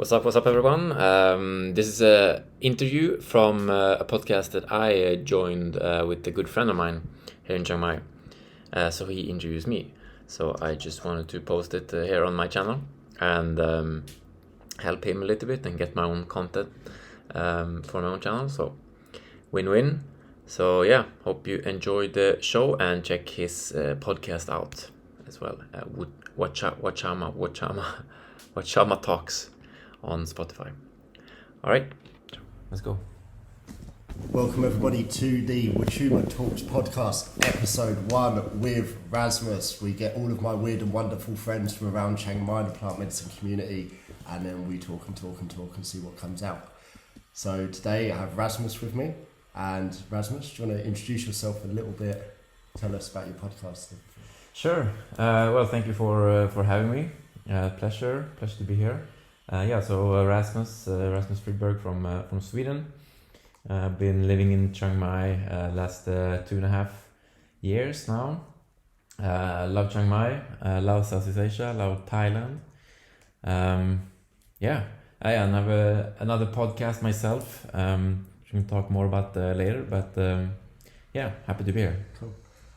What's up, everyone? This is a interview from a podcast that I joined with a good friend of mine here in Chiang Mai. So he introduced me. So I just wanted to post it here on my channel and help him a little bit and get my own content for my own channel. So win-win. So yeah, hope you enjoyed the show and check his podcast out as well. Huachuma Talks on Spotify. All right, let's go. Welcome everybody to the Huachuma Talks podcast, episode 1 with Rasmus. We get all of my weird and wonderful friends from around Chiang Mai, the plant medicine community, and then we talk and see what comes out. So today I have Rasmus with me. And Rasmus, do you want to introduce yourself a little bit? Tell us about your podcast. Sure. Well, thank you for having me. Pleasure to be here. So Rasmus Friedberg from Sweden. I've been living in Chiang Mai last 2.5 years now. Love Chiang Mai, love Southeast Asia, love Thailand. I have another podcast myself. We can talk more about later, but happy to be here. Cool.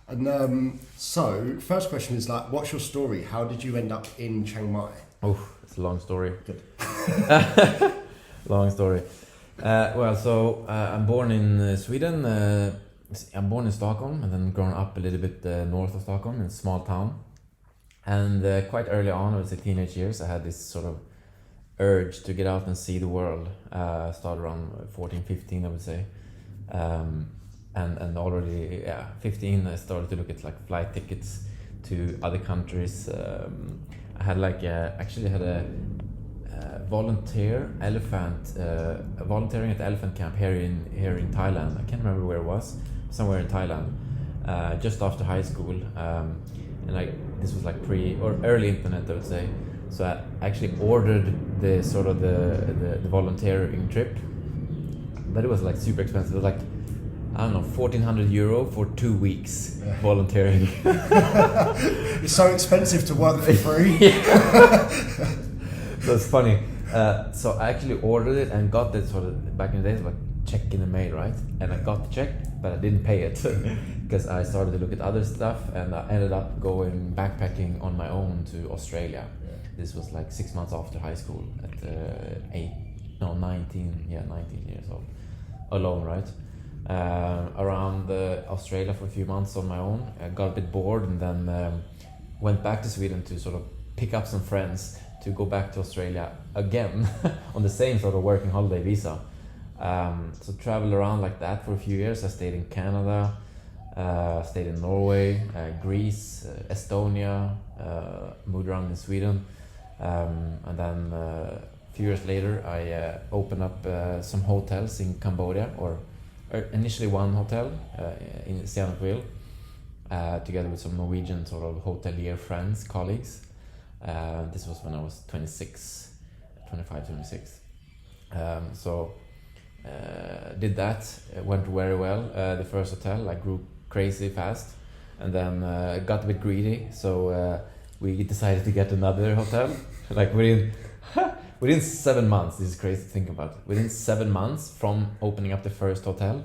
And so, first question is what's your story? How did you end up in Chiang Mai? Oh, it's a long story. Good. Long story. I'm born in Sweden. I'm born in Stockholm and then grown up a little bit north of Stockholm in a small town. And quite early on, it was the teenage years, I had this sort of urge to get out and see the world. Started around 14, 15, I would say. And already, 15, I started to look at flight tickets to other countries. I had volunteering at the elephant camp here in Thailand. I can't remember where it was, somewhere in Thailand, just after high school. This was pre or early internet, I would say. So I actually ordered the volunteering trip, but it was super expensive. It was 1,400 euro for 2 weeks volunteering. It's so expensive to work for free. So it's funny. So I actually ordered it and got it back in the days, check in the mail, right? And I got the check, but I didn't pay it because I started to look at other stuff, and I ended up going backpacking on my own to Australia. Yeah. This was 6 months after high school at 19 years old, alone, right? Around Australia for a few months on my own. I got a bit bored and then went back to Sweden to sort of pick up some friends to go back to Australia again on the same sort of working holiday visa. So traveled around like that for a few years. I stayed in Canada, stayed in Norway, Greece, Estonia, moved around in Sweden. And then a few years later I opened up some hotels in Cambodia, or initially one hotel in Sihanoukville, together with some Norwegian sort of hotelier friends, colleagues. This was when I was 26. Did that, went very well. The first hotel, I grew crazy fast, and then got a bit greedy, so we decided to get another hotel. Within 7 months, this is crazy to think about. Within 7 months from opening up the first hotel,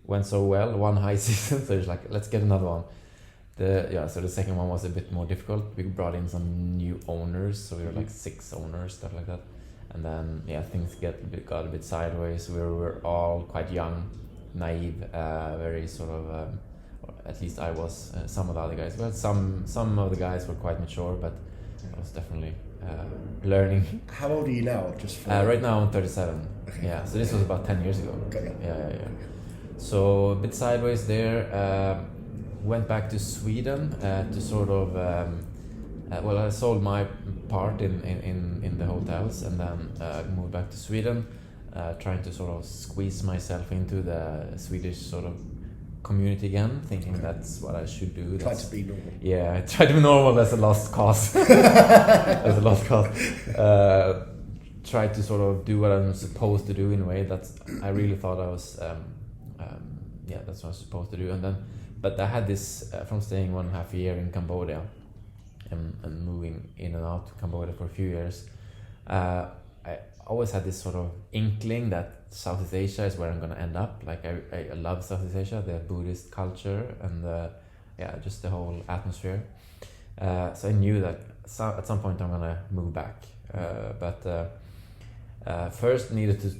went so well, one high season, so it's let's get another one. So the second one was a bit more difficult. We brought in some new owners, so we were 6 owners, stuff like that. And then things got a bit sideways. We were all quite young, naive, very sort of, or at least I was. Some of the other guys, well, some of the guys were quite mature, but I was definitely learning. How old are you now? Right now I'm 37. Okay. Yeah, so this was about 10 years ago. Okay. Yeah. So a bit sideways there. Went back to Sweden to sort of. I sold my part in the hotels, and then moved back to Sweden, trying to sort of squeeze myself into the Swedish sort of community again, thinking that's what I should do. Try to be normal. Yeah, I tried to be normal as a lost cause. Tried to sort of do what I'm supposed to do in a way that I really thought I was. That's what I was supposed to do, but I had this from staying 1.5 year in Cambodia. And moving in and out to Cambodia for a few years, always had this sort of inkling that Southeast Asia is where I'm gonna end up. Like I love Southeast Asia, the Buddhist culture, and just the whole atmosphere. So I knew that at some point I'm gonna move back. But first needed to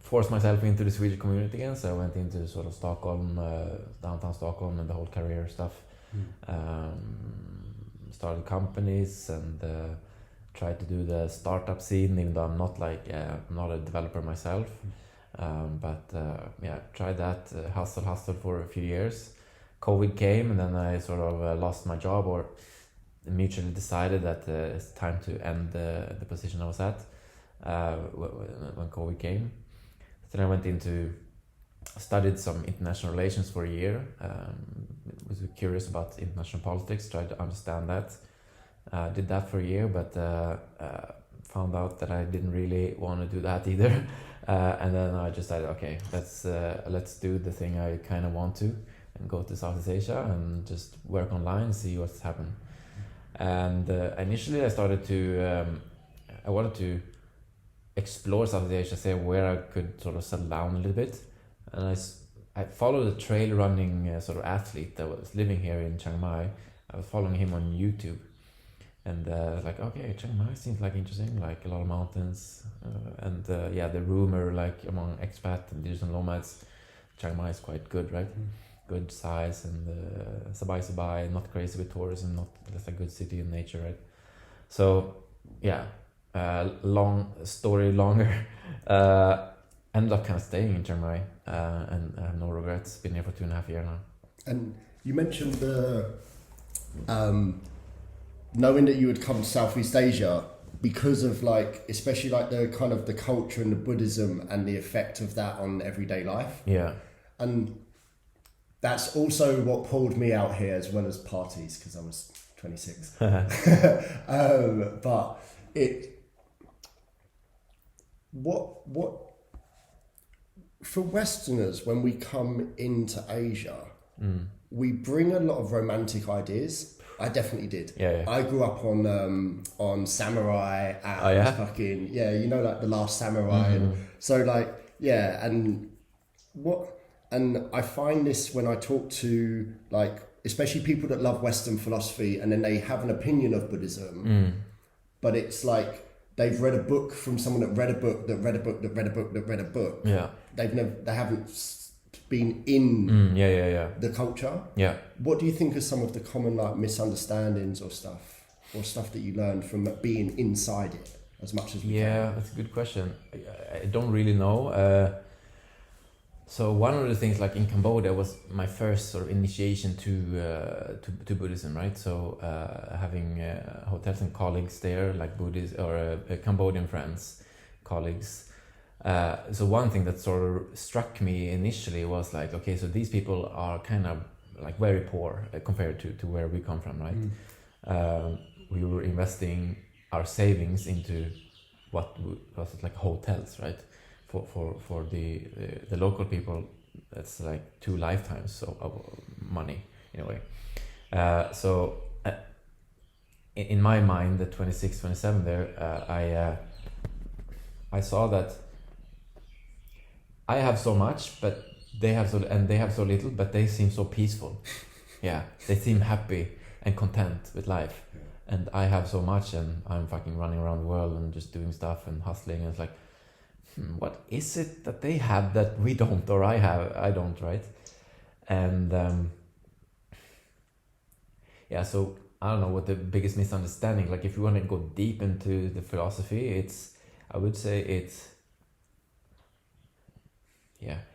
force myself into the Swedish community again. So I went into sort of Stockholm, downtown Stockholm, and the whole career stuff. Started companies and tried to do the startup scene, even though I'm not not a developer myself. Tried that hustle for a few years. COVID came, and then I sort of lost my job, or mutually decided that it's time to end the position I was at when COVID came. Then I went studied some international relations for a year. Was curious about international politics, tried to understand that. Did that for a year, but found out that I didn't really want to do that either. And then I just decided, okay, let's do the thing I kind of want to, and go to Southeast Asia and just work online and see what's happened. And initially I started to, I wanted to explore Southeast Asia, say where I could sort of settle down a little bit. And I followed a trail running sort of athlete that was living here in Chiang Mai. I was following him on YouTube. And like, okay, Chiang Mai seems like interesting, like a lot of mountains. The rumor, like among expat and digital nomads, Chiang Mai is quite good, right? Good size and sabai, not crazy with tourism, not just a good city in nature, right? So, long story longer. Ended up kind of staying in Chiang Mai, and I have no regrets. Been here for 2.5 years now. And you mentioned the knowing that you would come to Southeast Asia because of like, especially like the kind of the culture and the Buddhism and the effect of that on everyday life. Yeah. And that's also what pulled me out here, as well as parties, because I was 26. But what for Westerners, when we come into Asia, we bring a lot of romantic ideas. I definitely did. Yeah. I grew up on Samurai. Fucking like The Last Samurai. And so like and I find this when I talk to like, especially people that love Western philosophy, and then they have an opinion of Buddhism, but it's like they've read a book from someone that read a book that read a book that read a book that read a book. Yeah. They haven't been in the culture. Yeah. What do you think are some of the common like misunderstandings or stuff that you learned from being inside it as much as we can? Yeah, that's a good question. I don't really know. So one of the things, like in Cambodia, was my first sort of initiation to Buddhism, right? So having hotels and colleagues there, like Buddhist or Cambodian friends, colleagues. So one thing that sort of struck me initially was like, okay, so these people are kind of like very poor compared to where we come from, right? We were investing our savings into what was it, like hotels, right? For the local people, that's like 2 lifetimes of money in a way. In my mind, at 26, 27 there, I saw that I have so much, but they have so little, but they seem so peaceful. Yeah, they seem happy and content with life. And I have so much, and I'm fucking running around the world and just doing stuff and hustling. And it's like, what is it that they have that we don't, or I don't, right? And so I don't know what the biggest misunderstanding, like if you want to go deep into the philosophy, I would say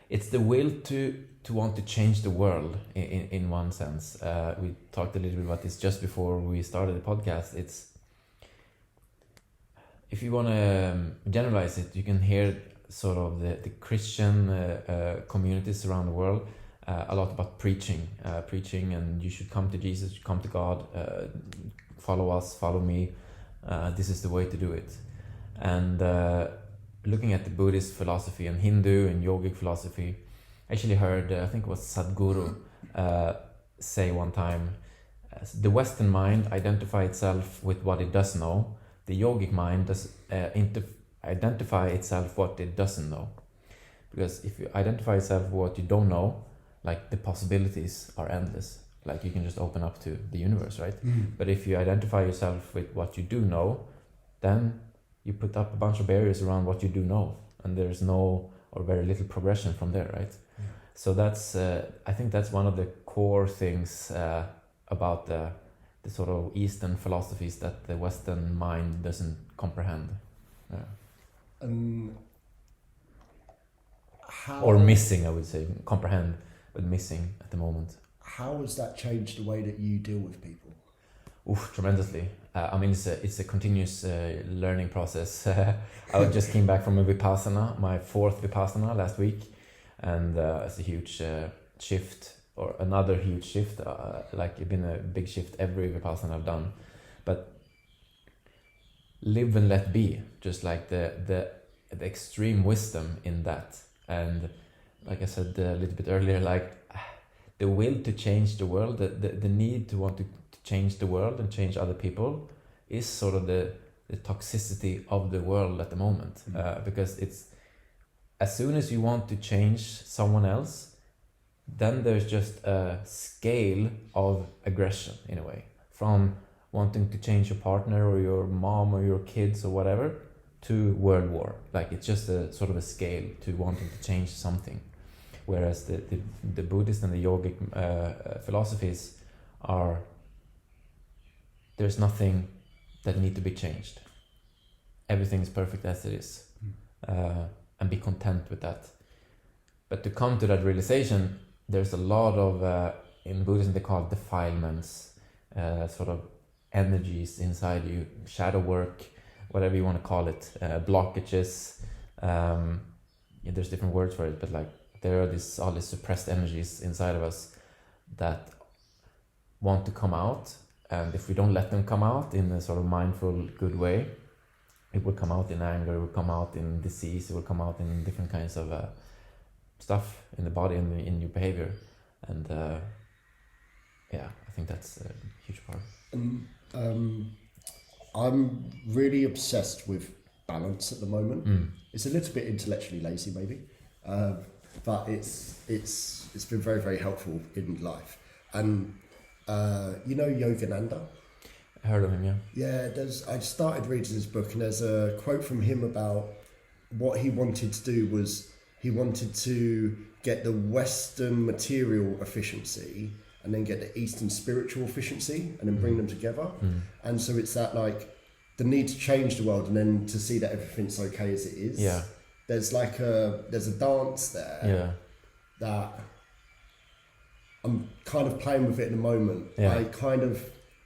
it's the will to want to change the world in one sense. We talked a little bit about this just before we started the podcast. If you want to generalize it, you can hear sort of the Christian communities around the world a lot about preaching, and you should come to Jesus, you come to God, follow us, follow me. This is the way to do it. And looking at the Buddhist philosophy and Hindu and yogic philosophy, I actually heard, I think it was Sadhguru, say one time, the Western mind identifies itself with what it does know. The yogic mind does identify itself what it doesn't know. Because if you identify itself what you don't know, like the possibilities are endless. Like you can just open up to the universe, right? But if you identify yourself with what you do know, then you put up a bunch of barriers around what you do know, and there's no or very little progression from there, right? So that's I think that's one of the core things about the sort of Eastern philosophies that the Western mind doesn't comprehend. Or missing, I would say. Comprehend, but missing at the moment. How has that changed the way that you deal with people? Tremendously. I mean, it's a continuous learning process. I just came back from a Vipassana, my 4th Vipassana last week, and it's a huge shift, or another huge shift. Like it's been a big shift every Vipassana I've done, but live and let be, just like the extreme wisdom in that. And like I said a little bit earlier, like the will to change the world, the need to want to change the world and change other people is sort of the toxicity of the world at the moment. Because it's, as soon as you want to change someone else, then there's just a scale of aggression in a way, from wanting to change your partner or your mom or your kids or whatever to world war. Like it's just a sort of a scale to wanting to change something. Whereas the Buddhist and the yogic philosophies are, there's nothing that need to be changed. Everything is perfect as it is. And be content with that. But to come to that realization, there's a lot of, in Buddhism they call it defilements, sort of energies inside you, shadow work, whatever you want to call it, blockages. There's different words for it, but like there are all these suppressed energies inside of us that want to come out, and if we don't let them come out in a sort of mindful, good way, it will come out in anger, it will come out in disease, it will come out in different kinds of stuff in the body and in your behavior. And I think that's a huge part. I'm really obsessed with balance at the moment. It's a little bit intellectually lazy, maybe, but it's been very, very helpful in life. And you know Yogananda? I heard of him, yeah. Yeah, I started reading his book, and there's a quote from him about what he wanted to do was he wanted to get the Western material efficiency and then get the Eastern spiritual efficiency and then bring them together. And so it's that like the need to change the world and then to see that everything's okay as it is. Yeah. There's a dance there that I'm kind of playing with it in the moment. Yeah. I kind of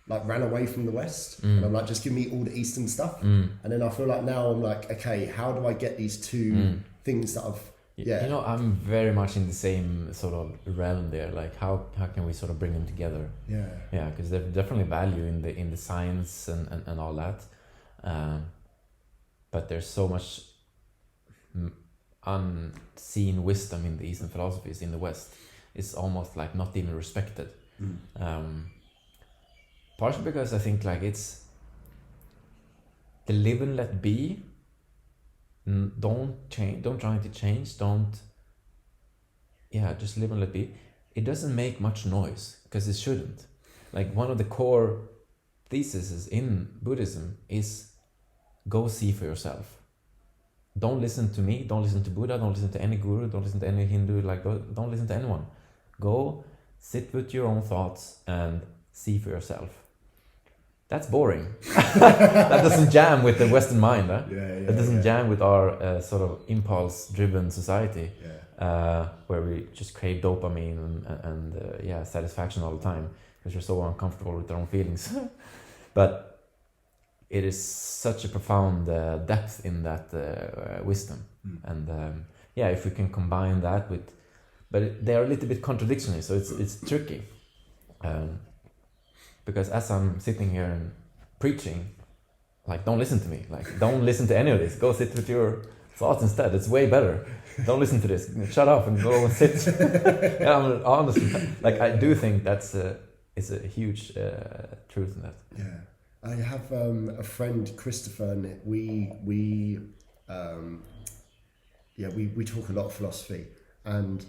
like ran away from the West and I'm like, just give me all the Eastern stuff. And then I feel like now I'm like, okay, how do I get these two things that I've You know, I'm very much in the same sort of realm there. Like, how can we sort of bring them together? Yeah, because there's definitely value in the science and all that, but there's so much unseen wisdom in the Eastern philosophies in the West. It's almost like not even respected. Partially because I think like it's the live and let be. Don't change, don't try to change, just live and let be. It doesn't make much noise because it shouldn't. Like one of the core theses in Buddhism is go see for yourself. Don't listen to me, don't listen to Buddha, don't listen to any guru, don't listen to any Hindu, don't listen to anyone. Go sit with your own thoughts and see for yourself. That's boring. That doesn't jam with the Western mind. Huh? That doesn't jam with our sort of impulse-driven society, where we just crave dopamine and satisfaction all the time because we're so uncomfortable with our own feelings. But it is such a profound depth in that wisdom, and if we can combine that with, but they are a little bit contradictory, so it's tricky. Because as I'm sitting here and preaching, like, don't listen to me. Like, don't listen to any of this. Go sit with your thoughts instead. It's way better. Don't listen to this. Shut up and go and sit. I'm honestly, like, I do think that's is a huge truth in that. Yeah, I have a friend, Christopher, and we we talk a lot of philosophy, and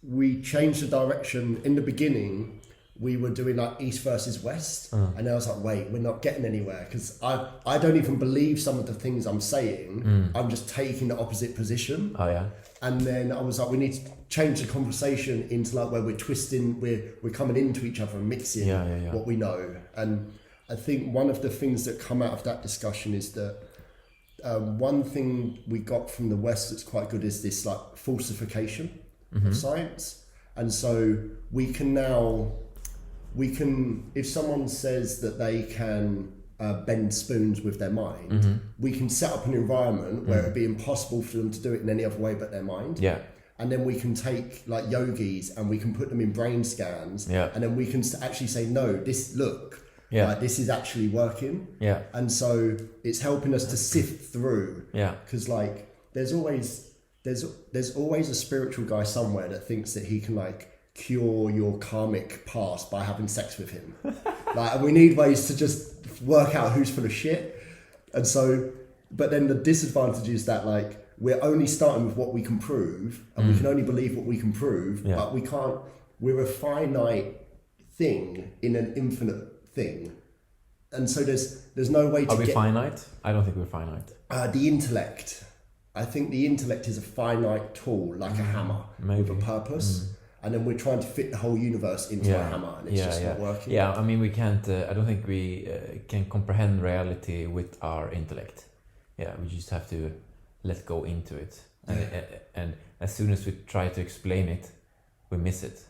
we changed the direction. In the beginning, we were doing like East versus West, and I was like, wait, we're not getting anywhere, because I don't even believe some of the things I'm saying. I'm just taking the opposite position. Oh yeah. And then I was like, we need to change the conversation into like where we're twisting, we're coming into each other and mixing what we know. And I think one of the things that come out of that discussion is that one thing we got from the West that's quite good is this like falsification of science. And so we can, if someone says that they can bend spoons with their mind, we can set up an environment where it'd be impossible for them to do it in any other way but their mind. Yeah. And then we can take like yogis and we can put them in brain scans, and then we can actually say, no, this like, this is actually working. Yeah. And so it's helping us to sift through. Yeah. Because like there's always a spiritual guy somewhere that thinks that he can like cure your karmic past by having sex with him. Like, and we need ways to just work out who's full of shit. And so, but then the disadvantage is that like we're only starting with what we can prove, and we can only believe what we can prove, but we can't. We're a finite thing in an infinite thing, and so there's no way to. Are we finite? I don't think we're finite. The intellect. I think the intellect is a finite tool, like a hammer, with a purpose. And then we're trying to fit the whole universe into a hammer, and it's just not working. Yeah, I mean, we can't. I don't think we can comprehend reality with our intellect. Yeah, we just have to let go into it, and as soon as we try to explain it, we miss it.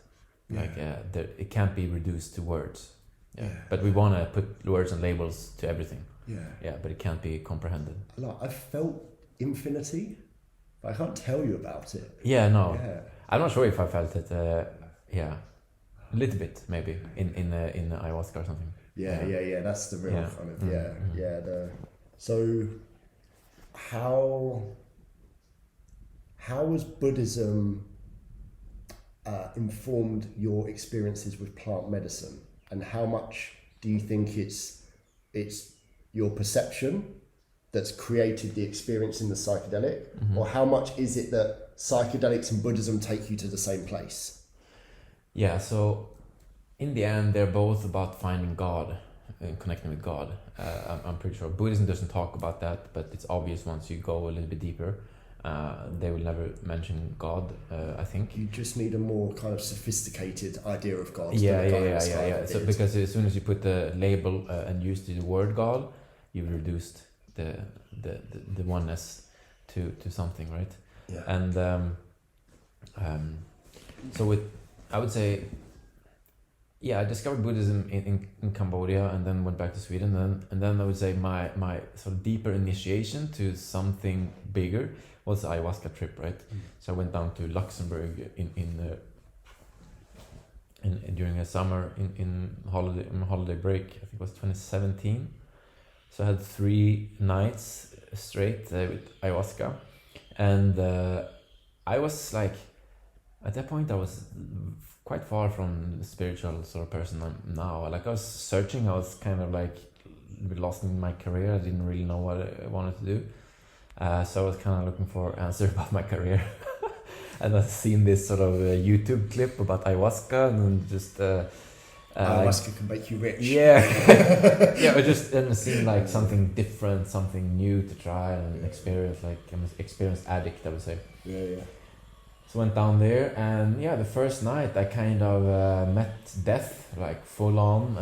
Like it can't be reduced to words. Yeah. But we want to put words and labels to everything. Yeah, but it can't be comprehended. Like, I felt infinity, but I can't tell you about it. Yeah, no. Yeah. I'm not sure if I felt it. A little bit maybe in ayahuasca or something. Yeah. That's the real kind of So, how has Buddhism informed your experiences with plant medicine, and how much do you think it's your perception that's created the experience in the psychedelic, or how much is it that psychedelics and Buddhism take you to the same place? Yeah, so in the end, they're both about finding God and connecting with God. I'm pretty sure Buddhism doesn't talk about that, but it's obvious once you go a little bit deeper. They will never mention God, I think. You just need a more kind of sophisticated idea of God. Yeah. So because as soon as you put the label and use the word God, you've reduced the oneness to something, right? Yeah. And so I would say, I discovered Buddhism in Cambodia, and then went back to Sweden, and then I would say my sort of deeper initiation to something bigger was the ayahuasca trip, right? So I went down to Luxembourg during a summer in holiday break. I think it was 2017. So I had 3 nights straight with ayahuasca, and I was like, at that point I was quite far from the spiritual sort of person I'm now. Like, I was searching. I was kind of like a bit lost in my career. I didn't really know what I wanted to do. So I was kind of looking for answer about my career. And I've seen this sort of YouTube clip about ayahuasca, and then just ayahuasca can make you rich. Yeah, I just seemed like something different, something new to try and experience. Like, I'm an experienced addict, I would say. Yeah. So went down there, and the first night I kind of met death, like full on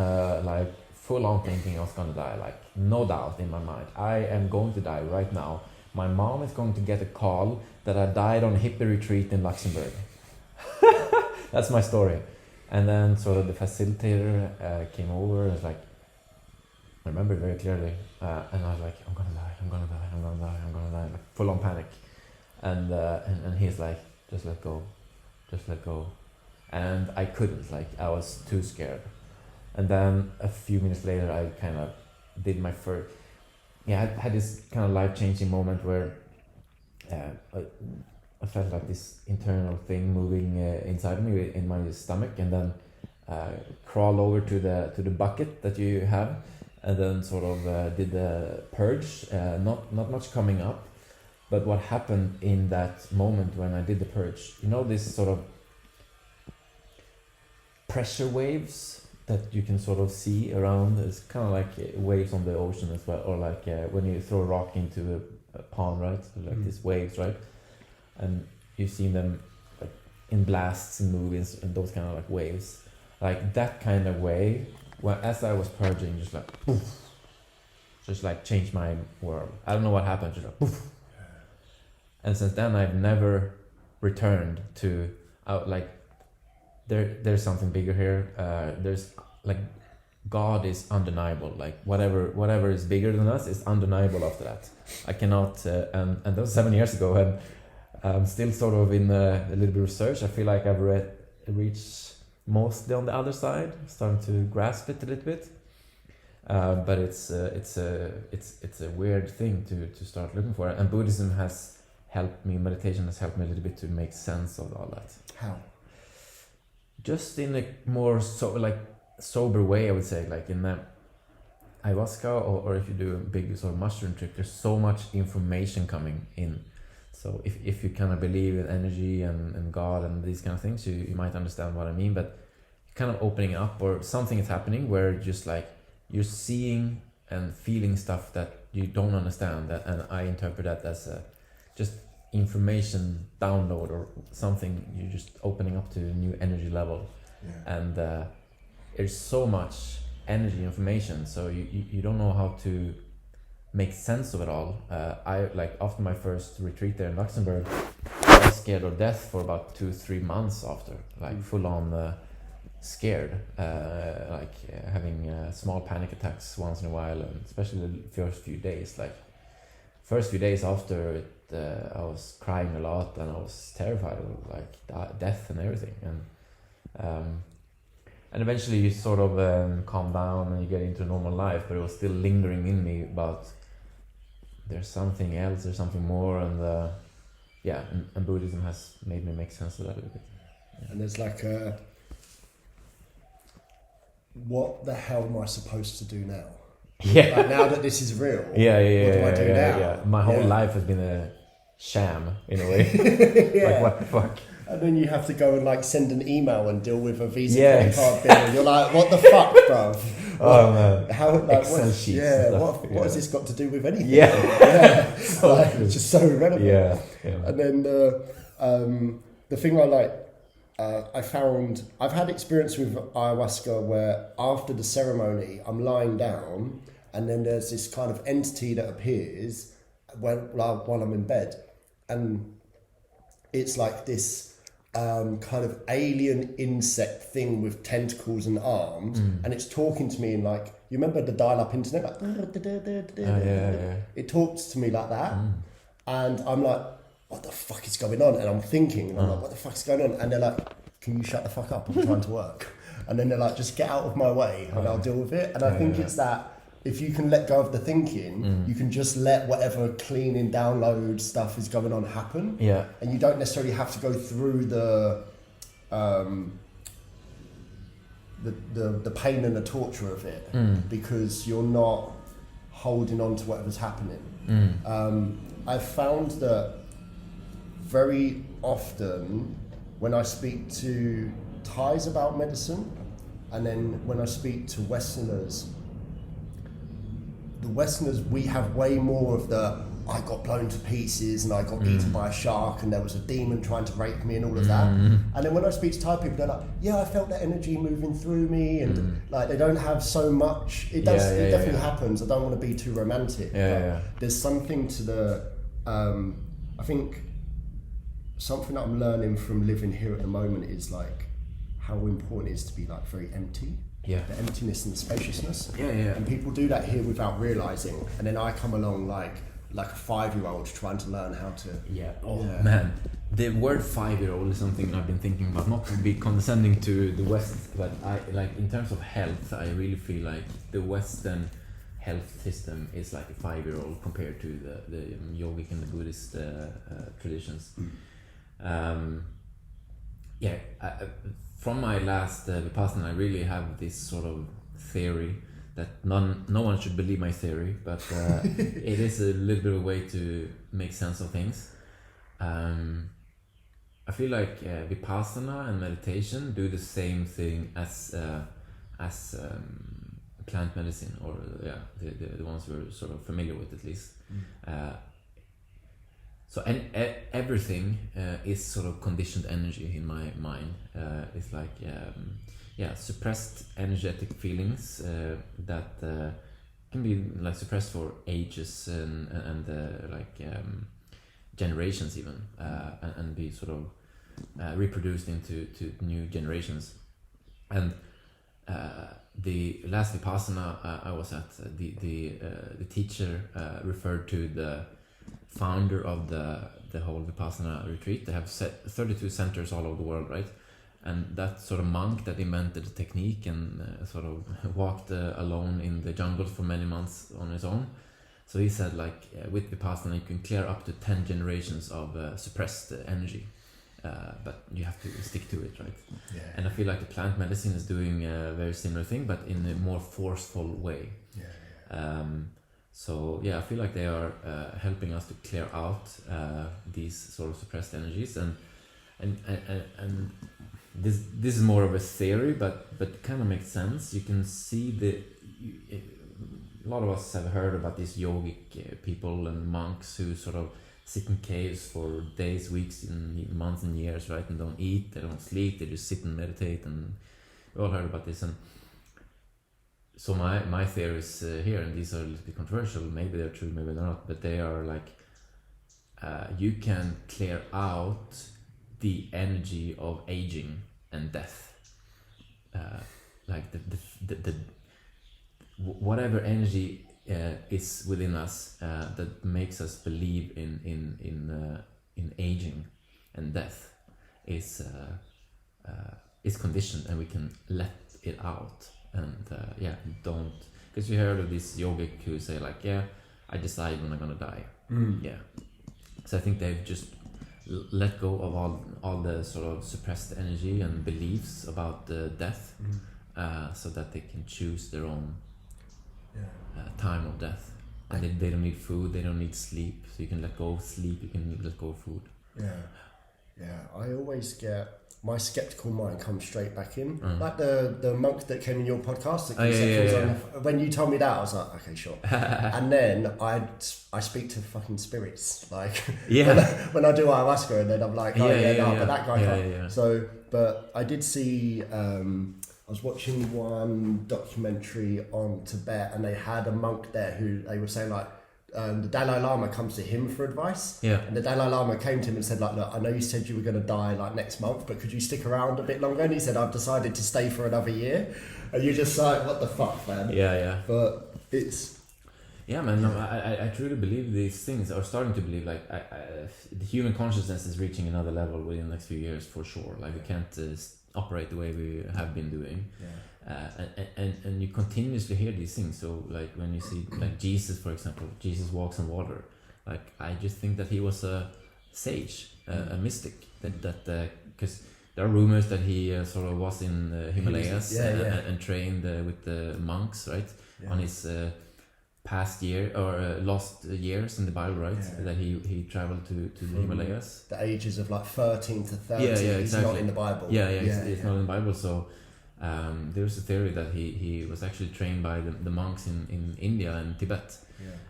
thinking I was gonna die. Like, no doubt in my mind, I am going to die right now. My mom is going to get a call that I died on a hippie retreat in Luxembourg. That's my story. And then sort of the facilitator came over and was like, I remember it very clearly, and I was like, I'm gonna die, like full on panic. And he's like, just let go. And I couldn't, like, I was too scared. And then a few minutes later, I kind of did my first, I had this kind of life-changing moment where I felt like this internal thing moving inside of me, in my stomach, and then crawl over to the bucket that you have, and then sort of did the purge. Not much coming up, But what happened in that moment when I did the purge, you know, this sort of pressure waves that you can sort of see around. It's kind of like waves on the ocean as well, or like when you throw a rock into a pond, right? So like these waves, right? And you've seen them like in blasts in movies and those kind of like waves, like that kind of wave. Well, as I was purging, just like poof, just like changed my world. I don't know what happened, just like poof. And since then, I've never returned to like. There's something bigger here. There's like God is undeniable. Like whatever is bigger than us is undeniable after that. I cannot. And that was 7 years ago, and I'm still sort of in a little bit of research. I feel like I've reached mostly on the other side, starting to grasp it a little bit. But it's a weird thing to start looking for. And Buddhism has helped me. Meditation has helped me a little bit to make sense of all that. How? Just in a more sober way, I would say, like in ayahuasca or if you do a big sort of mushroom trip, there's so much information coming in. So if you kind of believe in energy and God and these kind of things, you might understand what I mean. But kind of opening up, or something is happening where just like you're seeing and feeling stuff that you don't understand. That, and I interpret that as just information download or something. You're just opening up to a new energy level. And there's so much energy information, so you don't know how to make sense of it all. I like after my first retreat there in Luxembourg, I was scared of death for about 2-3 months after, like full on scared, having small panic attacks once in a while, and especially the first few days. Like first few days after it, I was crying a lot, and I was terrified of like death and everything. And eventually you sort of calm down and you get into normal life, but it was still lingering in me about there's something else, there's something more, and and Buddhism has made me make sense of that a little bit. Yeah. And there's like what the hell am I supposed to do now? Yeah. Like now that this is real. What do I do now? Yeah. My whole life has been a sham in a way. Like what the fuck? And then you have to go and like send an email and deal with a Visa credit card bill, and you're like, what the fuck, bruv? Oh man. How like Excel sheets. Yeah, what has this got to do with anything? Yeah. So like, it's just so irrelevant. Yeah. And then the thing I like, I found I've had experience with ayahuasca where after the ceremony I'm lying down, and then there's this kind of entity that appears while I'm in bed, and it's like this kind of alien insect thing with tentacles and arms, and it's talking to me in like, you remember the dial-up internet, like it talks to me like that, and I'm like, what the fuck is going on? And I'm thinking, and I'm like, what the fuck is going on? And they're like, can you shut the fuck up? I'm trying to work. And then they're like, just get out of my way and I'll deal with it. And I think it's that if you can let go of the thinking, you can just let whatever cleaning, download stuff is going on happen. Yeah. And you don't necessarily have to go through the pain and the torture of it, because you're not holding on to whatever's happening. I've found that very often when I speak to Thais about medicine, and then when I speak to Westerners, the Westerners, we have way more of the I got blown to pieces and I got eaten by a shark and there was a demon trying to rape me and all of that. And then when I speak to Thai people, they're like, yeah, I felt that energy moving through me, and like they don't have so much. It does. It definitely happens. I don't want to be too romantic. There's something to the. I think something that I'm learning from living here at the moment is like how important it is to be like very empty. The emptiness and the spaciousness. And people do that here without realizing. And then I come along like a 5-year-old trying to learn how to. Man, the word 5-year-old is something I've been thinking about. Not to be condescending to the West, but I like in terms of health, I really feel like the Western health system is like a 5-year-old compared to the yogic and the Buddhist traditions. From my last Vipassana, I really have this sort of theory that no one should believe my theory, but it is a little bit of a way to make sense of things. I feel like Vipassana and meditation do the same thing as plant medicine, or the ones we're sort of familiar with, at least. So everything is sort of conditioned energy in my mind. It's like suppressed energetic feelings that can be like suppressed for ages and generations even, and be sort of reproduced into new generations. And the last Vipassana I was at, the teacher referred to the founder of the whole Vipassana retreat. They have 32 centers all over the world, right? And that sort of monk that invented the technique and sort of walked alone in the jungle for many months on his own. So he said, like, with Vipassana you can clear up to 10 generations of suppressed energy, but you have to stick to it, right? Yeah. And I feel like the plant medicine is doing a very similar thing, but in a more forceful way. So I feel like they are helping us to clear out these sort of suppressed energies, and this is more of a theory, but it kind of makes sense. You can see a lot of us have heard about these yogic people and monks who sort of sit in caves for days, weeks, and months and years, right? And don't eat, they don't sleep, they just sit and meditate, and we all heard about this. And so my theories here, and these are a little bit controversial, maybe they're true, maybe they're not, but they are like, you can clear out the energy of aging and death, like the whatever energy is within us that makes us believe in aging and death is conditioned, and we can let it out. And don't, because you heard of this yogic who say like, I decide when I'm gonna die. So I think they've just let go of all the sort of suppressed energy and beliefs about death, so that they can choose their own time of death. And they don't need food, they don't need sleep, so you can let go of sleep, you can let go of food. I always get my skeptical mind comes straight back in, like the monk that came in your podcast. When you told me that, I was like, okay, sure. And then I speak to fucking spirits, like when I do ayahuasca, and then I'm like, but that guy can't. So, but I did see. I was watching one documentary on Tibet, and they had a monk there who they were saying like, the Dalai Lama comes to him for advice, and the Dalai Lama came to him and said like, look, I know you said you were going to die like next month, but could you stick around a bit longer? And he said, I've decided to stay for another year. And you're just like, what the fuck, man? But it's man, I truly believe these things, or starting to believe, like the human consciousness is reaching another level within the next few years for sure. Like we can't operate the way we have been doing. And you continuously hear these things. So like when you see like Jesus, for example, Jesus walks on water. Like I just think that he was a sage, a mystic. That because there are rumors that he sort of was in the Himalayas and trained with the monks, right? On his past year or lost years in the Bible, right? That he traveled to the Himalayas. The ages of like 13 to 30. Exactly. He's not in the Bible. It's not in the Bible. So there's a theory that he was actually trained by the monks in India and Tibet,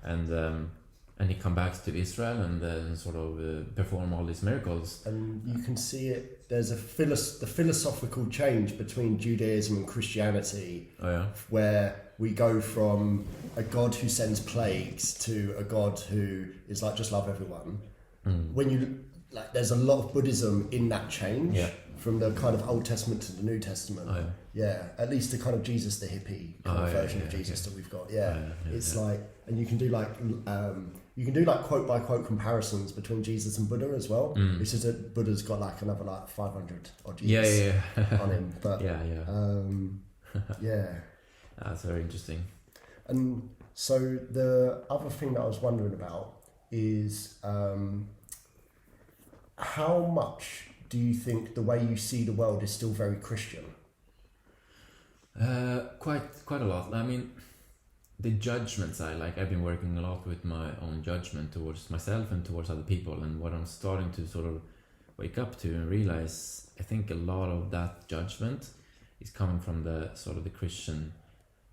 and he come back to Israel and then sort of perform all these miracles. And you can see it. There's the philosophical change between Judaism and Christianity, where we go from a God who sends plagues to a God who is like, just love everyone. When you like, there's a lot of Buddhism in that change. From the kind of Old Testament to the New Testament. At least the kind of Jesus the hippie kind of version of Jesus that we've got. It's like, and you can do like quote by quote comparisons between Jesus and Buddha as well. It's just that Buddha's got like another like 500 odd years on him. But that's very interesting. And so the other thing that I was wondering about is how much do you think the way you see the world is still very Christian? Quite a lot. I mean, the judgment side, like I've been working a lot with my own judgment towards myself and towards other people, and what I'm starting to sort of wake up to and realize, I think a lot of that judgment is coming from the sort of the Christian.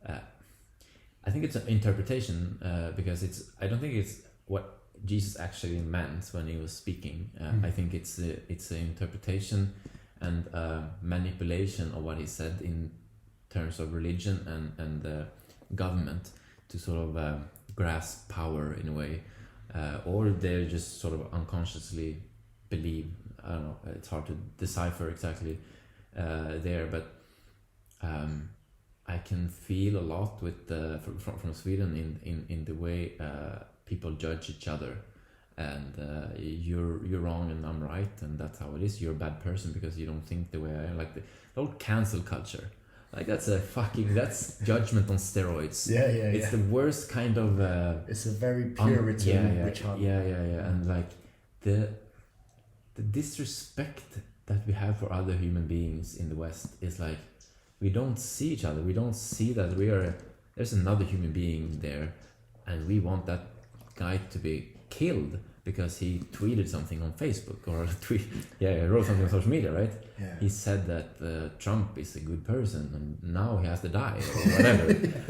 I think it's an interpretation because I don't think it's what Jesus actually meant when he was speaking. I think it's an interpretation and manipulation of what he said in terms of religion and government to sort of grasp power in a way, or they just sort of unconsciously believe. I don't know. It's hard to decipher exactly there, but I can feel a lot with from Sweden in the way people judge each other, and you're wrong and I'm right, and that's how it is. You're a bad person because you don't think the way I am. Like the whole cancel culture. Like that's judgment on steroids. Yeah. It's the worst kind of. It's a very Puritan witch hunt. Yeah, and like the disrespect that we have for other human beings in the West is like we don't see each other. We don't see that there's another human being there, and we want that guy to be killed because he tweeted something on Facebook or wrote something on social media, right? Yeah. He said that Trump is a good person and now he has to die or whatever.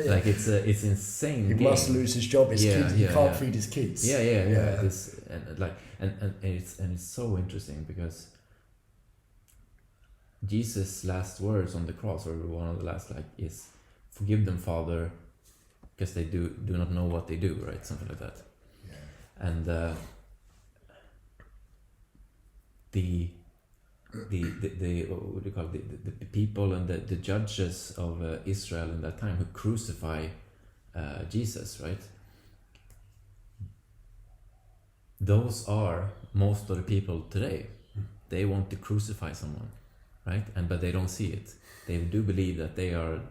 Like it's insane. He must lose his job. His kids, he can't feed his kids. Yeah. It's so interesting because Jesus' last words on the cross, or one of the last, like, is "Forgive them, Father, because they do not know what they do," right? Something like that. Yeah. And the what do you call it? The people and the judges of Israel in that time who crucify Jesus, right? Those are most of the people today. They want to crucify someone, right? But they don't see it. They do believe that they are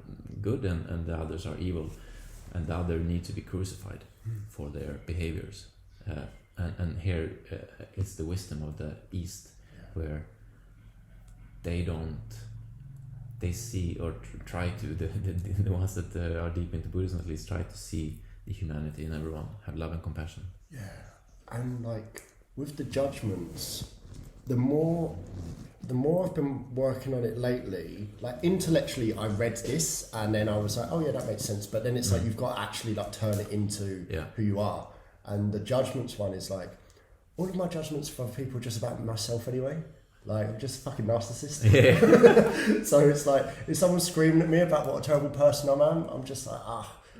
good and the others are evil, and the other need to be crucified for their behaviors. And here it's the wisdom of the East, where they see or try to, the ones that are deep into Buddhism at least, try to see the humanity in everyone, have love and compassion. Yeah, and like with the judgments, the more I've been working on it lately, like intellectually I read this and then I was like, oh yeah, that makes sense, but then it's like you've got to actually like turn it into who you are. And the judgments one is like, all of my judgments for people are just about myself anyway. Like, I'm just a fucking narcissist. Yeah. So it's like, if someone's screaming at me about what a terrible person I am, I'm just like,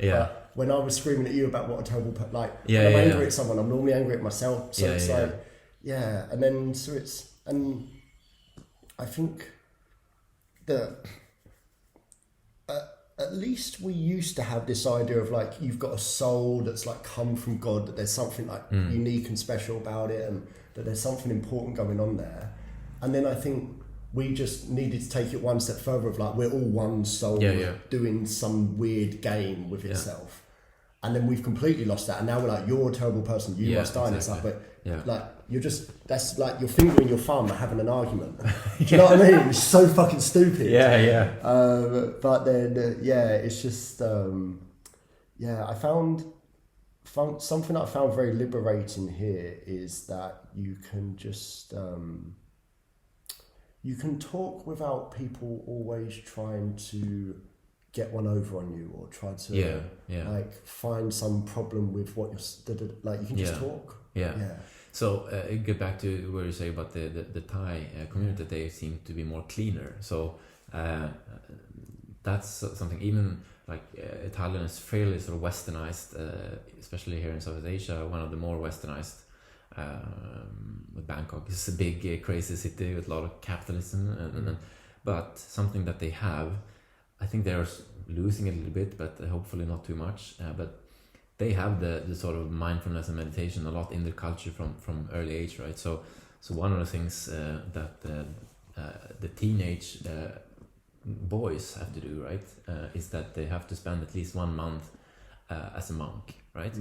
Yeah. But when I was screaming at you about what a terrible when I'm angry at someone, I'm normally angry at myself. So it's like, and then, so it's, and I think that at least we used to have this idea of like, you've got a soul that's like come from God, that there's something like unique and special about it, and that there's something important going on there. And then I think we just needed to take it one step further of like, we're all one soul doing some weird game with itself. And then we've completely lost that. And now we're like, you're a terrible person, you must die. Exactly. And it's like, but like, you're just, that's like your finger in your thumb having an argument. Do you know what I mean? It's so fucking stupid. But then, it's just, I found something that I found very liberating here is that you can just, you can talk without people always trying to get one over on you or try to like find some problem with what you're like. You can just talk. So get back to where you say about the Thai community, that they seem to be more cleaner. So that's something. Even like Italian is fairly sort of westernized, especially here in Southeast Asia, one of the more westernized. Bangkok is a big crazy city with a lot of capitalism, but something that they have, I think they're losing it a little bit, but hopefully not too much. But they have the sort of mindfulness and meditation a lot in their culture from early age, right? So one of the things that the teenage boys have to do, right, is that they have to spend at least 1 month as a monk, right?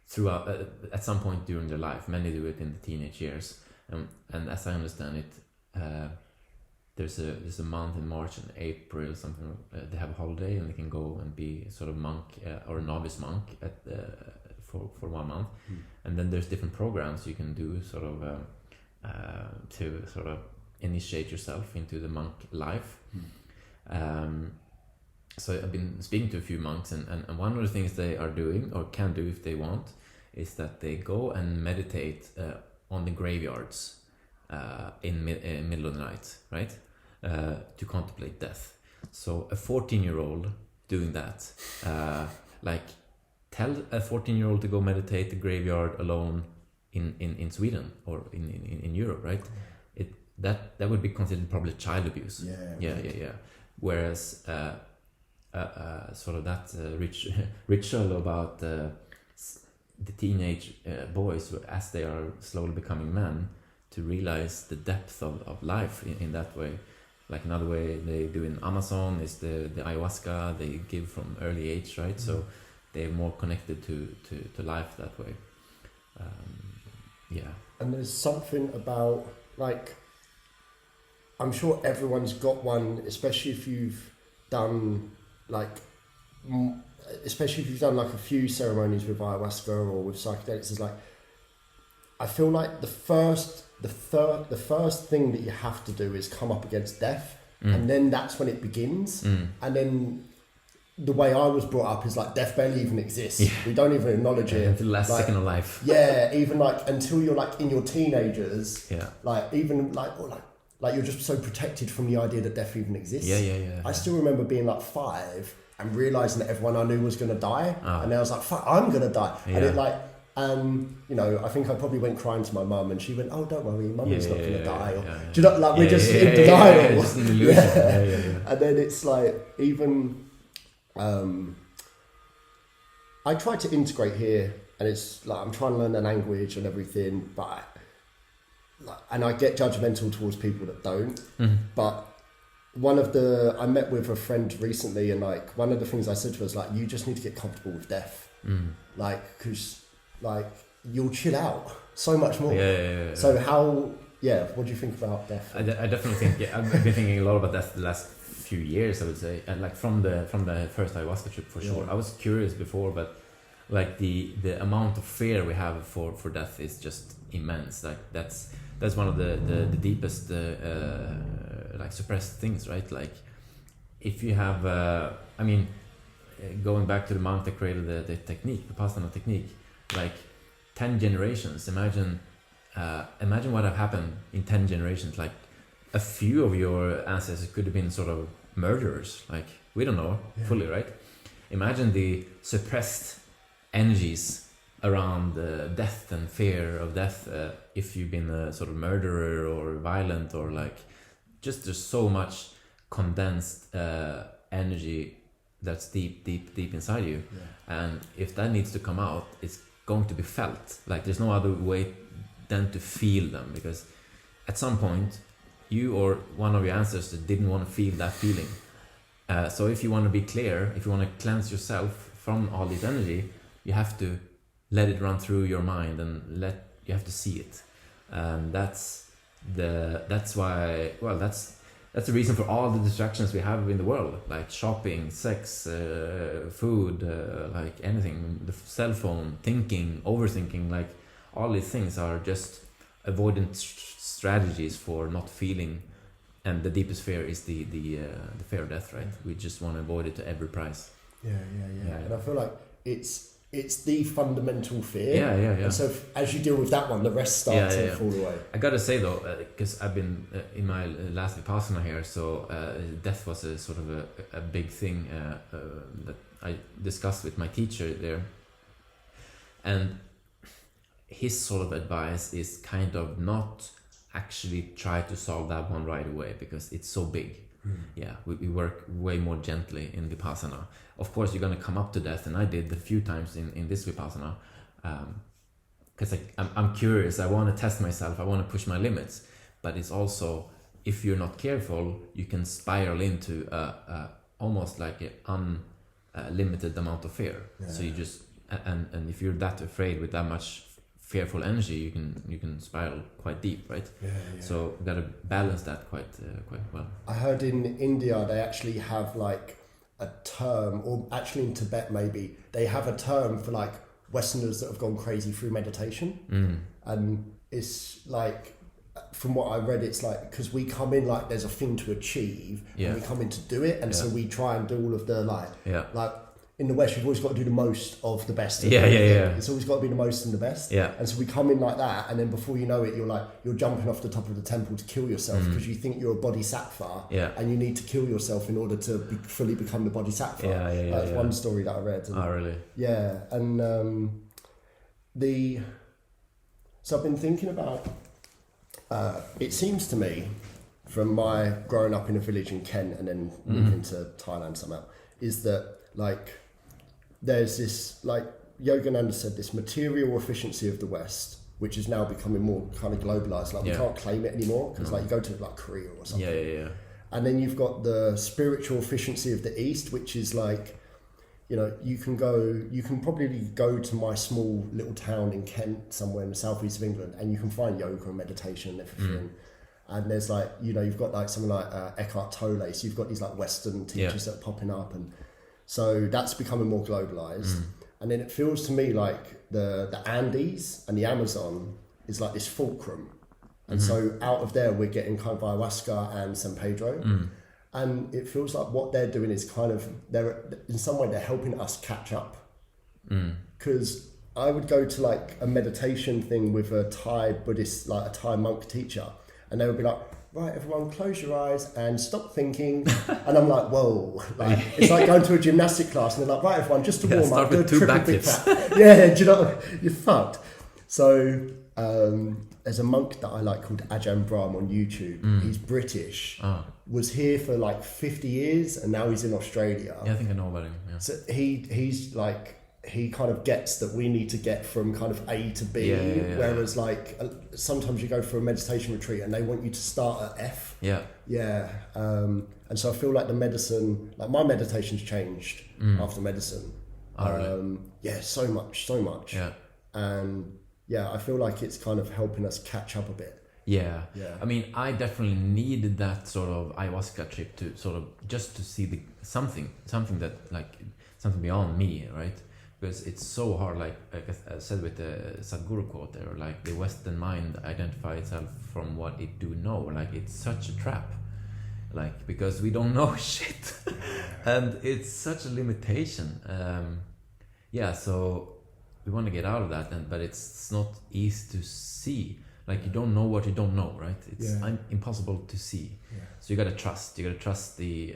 Throughout at some point during their life. Many do it in the teenage years, and as I understand it, there's a month in March and April something. They have a holiday and they can go and be sort of monk or a novice monk for 1 month, and then there's different programs you can do sort of to sort of initiate yourself into the monk life. So I've been speaking to a few monks, and one of the things they are doing or can do if they want is that they go and meditate on the graveyards in middle of the night, right? To contemplate death. So a 14-year-old doing that, like tell a 14-year-old to go meditate the graveyard alone in Sweden or in Europe, right? That would be considered probably child abuse. Yeah. Whereas sort of that ritual about the teenage boys as they are slowly becoming men to realize the depth of life in that way. Like another way they do in Amazon is the ayahuasca they give from early age, right? So they're more connected to life that way. And there's something about, like, I'm sure everyone's got one, especially if you've done like a few ceremonies with ayahuasca or with psychedelics. Is like, I feel like the first thing that you have to do is come up against death, and then that's when it begins. And then the way I was brought up is like death barely even exists. We don't even acknowledge it. Until the last second of life. Yeah, even like until you're like in your teenagers. Yeah. Like even like you're just so protected from the idea that death even exists. Yeah. I still remember being like 5 and realizing that everyone I knew was gonna die, and I was like, "Fuck, I'm gonna die." And it like, you know, I think I probably went crying to my mum, and she went, "Oh, don't worry, mummy's not gonna die." Or, do you know, like we're just in denial. Just an illusion. And then it's like even. I try to integrate here, and it's like I'm trying to learn the language and everything, but and I get judgmental towards people that don't. But I met with a friend recently, and like one of the things I said to her was like, you just need to get comfortable with death, like because like you'll chill out so much more. So what do you think about death? I definitely think I've been thinking a lot about death the last few years, I would say, and like from the first ayahuasca trip for sure. I was curious before, but like the amount of fear we have for death is just immense. Like that's one of the deepest like suppressed things, right? Like if you have going back to the monk that created the technique, the Vipassana technique, like 10 generations, imagine what have happened in 10 generations. Like a few of your ancestors could have been sort of murderers, like we don't know fully, right? Imagine the suppressed energies around death and fear of death, if you've been a sort of murderer or violent, or like just there's so much condensed energy that's deep inside you, and if that needs to come out, it's going to be felt. Like there's no other way than to feel them, because at some point you or one of your ancestors didn't want to feel that feeling. So if you want to be clear, if you want to cleanse yourself from all this energy, you have to let it run through your mind, and you have to see it. And that's the reason for all the distractions we have in the world, like shopping, sex, food, like anything, the cell phone, thinking, overthinking, like all these things are just avoidance strategies for not feeling. And the deepest fear is the fear of death, right? We just want to avoid it to every price. Yeah. And I feel like it's the fundamental fear. Yeah. And so as you deal with that one, the rest start to fall away. I gotta say though, because I've been in my last Vipassana here, so death was a sort of a big thing that I discussed with my teacher there. And his sort of advice is kind of not actually try to solve that one right away, because it's so big. We work way more gently in Vipassana. Of course you're going to come up to death, and I did a few times in this Vipassana, because I'm curious, I want to test myself, I want to push my limits. But it's also, if you're not careful, you can spiral into almost like an unlimited amount of fear. So you just, and if you're that afraid with that much fearful energy, you can spiral quite deep, right? So you gotta balance that quite well. I heard in India they actually have like a term, or actually in Tibet maybe, they have a term for like Westerners that have gone crazy through meditation. And it's like, from what I read, it's like, because we come in like there's a thing to achieve, and we come in to do it, and so we try and do all of the like in the West, you've always got to do the most of the best. It's always got to be the most and the best. And so we come in like that, and then before you know it, you're jumping off the top of the temple to kill yourself because you think you're a bodhisattva, and you need to kill yourself in order to fully become the bodhisattva. That's one story that I read. And, oh, really? Yeah, and so I've been thinking about. It seems to me, from my growing up in a village in Kent and then moving to Thailand somehow, is that like there's this, like Yogananda said, this material efficiency of the West, which is now becoming more kind of globalized. Like we can't claim it anymore because like you go to like Korea or something. And then you've got the spiritual efficiency of the East, which is like, you know, you can probably go to my small little town in Kent, somewhere in the southeast of England, and you can find yoga and meditation and everything. And there's like, you know, you've got like someone like Eckhart Tolle, so you've got these like Western teachers that are popping up, and so that's becoming more globalized. And then it feels to me like the Andes and the Amazon is like this fulcrum. And so out of there, we're getting kind of ayahuasca and San Pedro. And it feels like what they're doing is kind of, in some way, they're helping us catch up. Because I would go to like a meditation thing with a Thai Buddhist, like a Thai monk teacher, and they would be like, right, everyone, close your eyes and stop thinking. And I'm like, whoa. Like, it's like going to a gymnastic class, and they're like, right, everyone, just to warm up, do a triple big clap. Do you know, you're fucked. So there's a monk that I like called Ajahn Brahm on YouTube. He's British. Was here for like 50 years, and now he's in Australia. Yeah, I think I know about him. Yeah. So he's like, he kind of gets that we need to get from kind of A to B, whereas like sometimes you go for a meditation retreat and they want you to start at F. And so I feel like the medicine, like my meditation's changed after medicine. Really? So much. And I feel like it's kind of helping us catch up a bit. I mean, I definitely needed that sort of ayahuasca trip to sort of just to see something that like something beyond me, right? Because it's so hard, like I said with the Sadhguru quote there, like the Western mind identify itself from what it do know. Like it's such a trap, like because we don't know shit, and it's such a limitation. So we want to get out of that, but it's not easy to see. Like you don't know what you don't know, right? It's impossible to see. So you gotta trust. You gotta trust the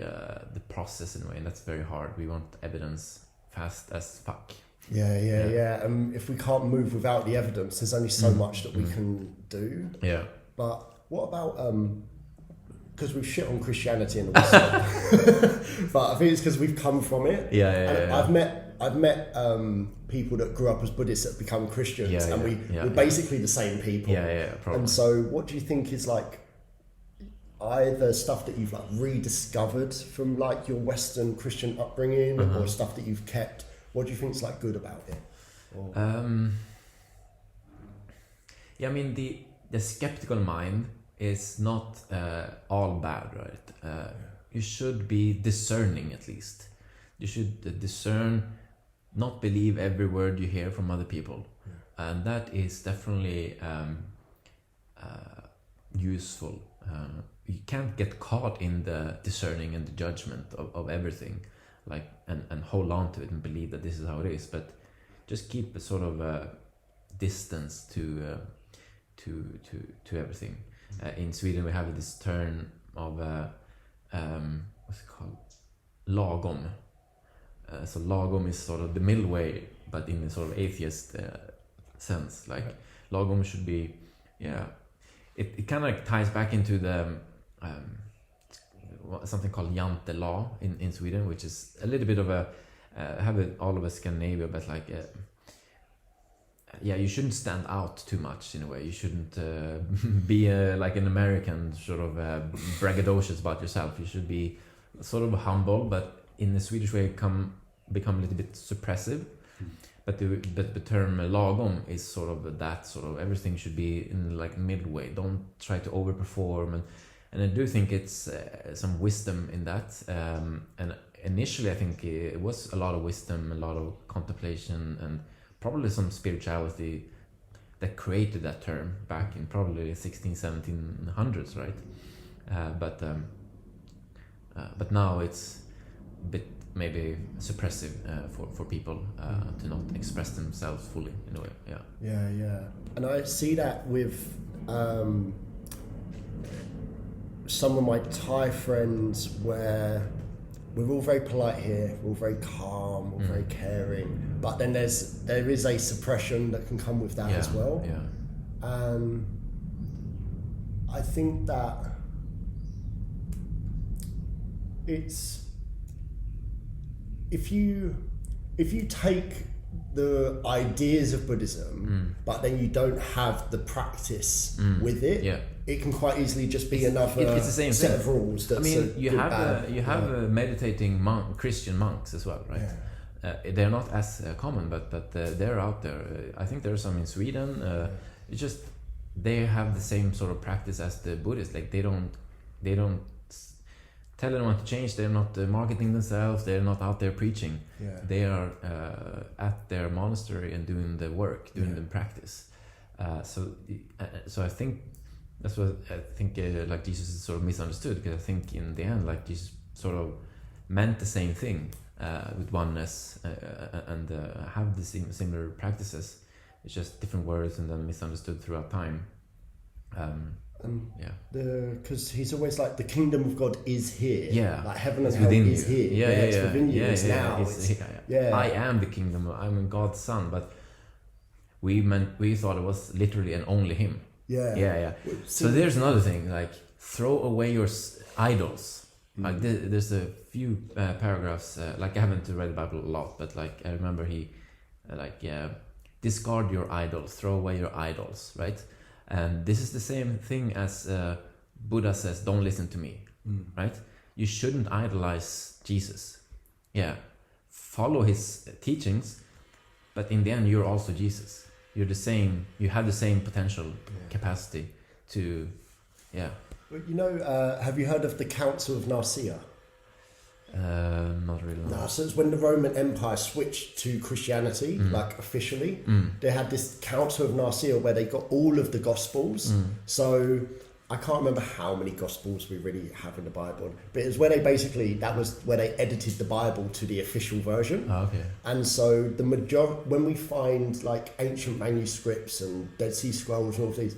process in a way, and that's very hard. We want evidence fast as fuck. If we can't move without the evidence, there's only so much that we can do. But what about because we've shit on Christianity in the West, but I think it's because we've come from it. I've met people that grew up as Buddhists that become Christians, and we're basically the same people. Probably. And so, what do you think is like either stuff that you've like rediscovered from like your Western Christian upbringing, or stuff that you've kept? What do you think is like good about it? I mean the skeptical mind is not all bad, right? You should be discerning at least. You should discern, not believe every word you hear from other people, and that is definitely useful. You can't get caught in the discerning and the judgment of everything, like and hold on to it and believe that this is how it is, but just keep a sort of distance to everything. In Sweden we have this term of what's it called, lagom. So lagom is sort of the middle way, but in a sort of atheist sense. Like lagom should be, it kind of ties back into the something called Jante law in Sweden, which is a little bit of a have it all over Scandinavia, but like you shouldn't stand out too much in a way. You shouldn't be like an American sort of braggadocious about yourself. You should be sort of humble, but in the Swedish way become a little bit suppressive. but the term lagom is sort of that sort of everything should be in like midway. Don't try to overperform, and I do think it's some wisdom in that. And initially, I think it was a lot of wisdom, a lot of contemplation, and probably some spirituality that created that term back in probably 1700s, right? But now it's a bit maybe suppressive for people to not express themselves fully in a way. Yeah. And I see that with some of my Thai friends, where we're all very polite here, we're all very calm, we're very caring, but then there is a suppression that can come with that as well. I think that it's if you take the ideas of Buddhism, but then you don't have the practice with it, it can quite easily just be another it's the same set thing. of rules. That's You have meditating Christian monks as well, right? They're not as common, but they're out there. I think there are some in Sweden. It's just they have the same sort of practice as the Buddhists. Like they don't tell anyone to change. They're not marketing themselves. They're not out there preaching. They are at their monastery and doing the work, doing the practice. So I think that's what I think. Like Jesus is sort of misunderstood, because I think in the end, like Jesus sort of meant the same thing with oneness and have the similar practices. It's just different words and then misunderstood throughout time. Because he's always like, the kingdom of God is here. Like heaven and hell is here. It's within you. It's now. I am the kingdom. I'm God's son. But we thought it was literally and only him. So there's another thing, like throw away your idols. Like there's a few paragraphs. Like I haven't read the Bible a lot, but like I remember he discard your idols, throw away your idols, right? And this is the same thing as Buddha says, don't listen to me, right? You shouldn't idolize Jesus. Follow his teachings, but in the end, you're also Jesus. You're the same, you have the same potential capacity to, have you heard of the Council of Nicaea? Not really. No, so it's when the Roman Empire switched to Christianity, like officially. They had this Council of Nicaea where they got all of the Gospels. So I can't remember how many Gospels we really have in the Bible, but it was where that was where they edited the Bible to the official version. And so the when we find like ancient manuscripts and Dead Sea Scrolls and all these,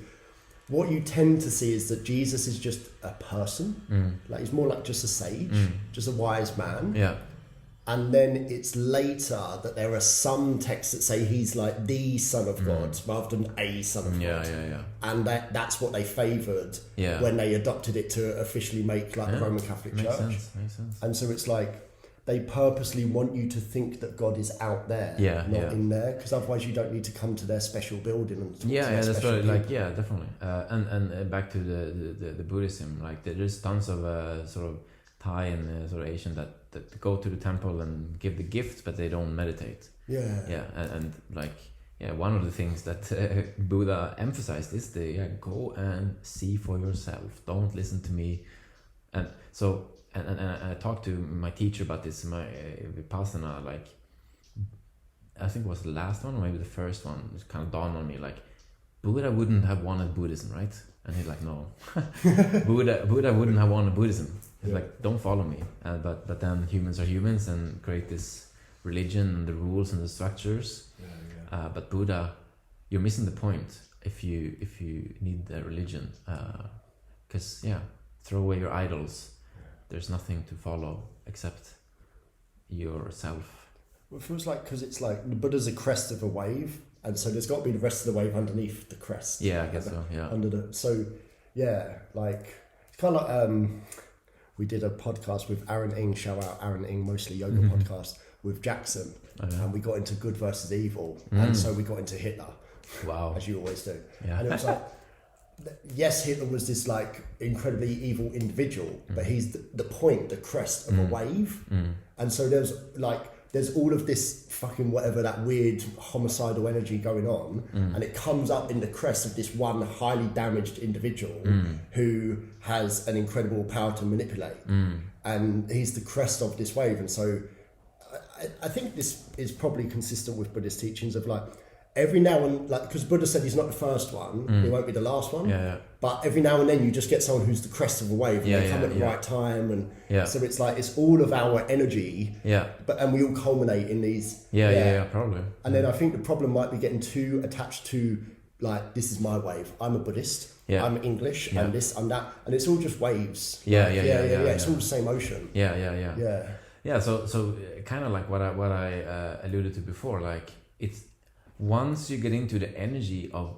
what you tend to see is that Jesus is just a person. Like he's more like just a sage, just a wise man. And then it's later that there are some texts that say he's like the Son of God rather than a Son of God. And that's what they favoured when they adopted it to officially make like the Roman Catholic Church. Makes sense. And so it's like they purposely want you to think that God is out there, not in there, because otherwise you don't need to come to their special building and talk to their that's special right. people. Like definitely. And back to the Buddhism, like there's tons of sort of Thai and sort of Asian that go to the temple and give the gifts, but they don't meditate. And one of the things that Buddha emphasized is go and see for yourself. Don't listen to me. And so and I talked to my teacher about this, my Vipassana, like I think it was the last one or maybe the first one. It kind of dawned on me, like Buddha wouldn't have wanted Buddhism, right? And he's like, no, Buddha wouldn't have wanted Buddhism. He's like, don't follow me. But then humans are humans and create this religion and the rules and the structures. But Buddha, you're missing the point if you need the religion, because throw away your idols. There's nothing to follow except yourself. Well, it feels like, because it's like the Buddha's a crest of a wave, and so there's got to be the rest of the wave underneath the crest. I guess so. Like it's kind of like we did a podcast with Aaron Ing, shout out Aaron Ing, mostly yoga podcast, with Jackson, and we got into good versus evil, and so we got into Hitler. Wow, as you always do. And it was like, yes, Hitler was this like incredibly evil individual, but he's the point, the crest of a wave. And so there's like there's all of this fucking whatever, that weird homicidal energy going on, and it comes up in the crest of this one highly damaged individual who has an incredible power to manipulate, and he's the crest of this wave. And so I think this is probably consistent with Buddhist teachings of like, every now and like, because Buddha said he's not the first one, he won't be the last one. But every now and then you just get someone who's the crest of a wave, and they come at the right time, and so it's like it's all of our energy. And we all culminate in these. Probably. And then I think the problem might be getting too attached to like, this is my wave. I'm a Buddhist. I'm English. I'm this. I'm that. And it's all just waves. It's all the same ocean. So kind of like what I alluded to before, like it's once you get into the energy of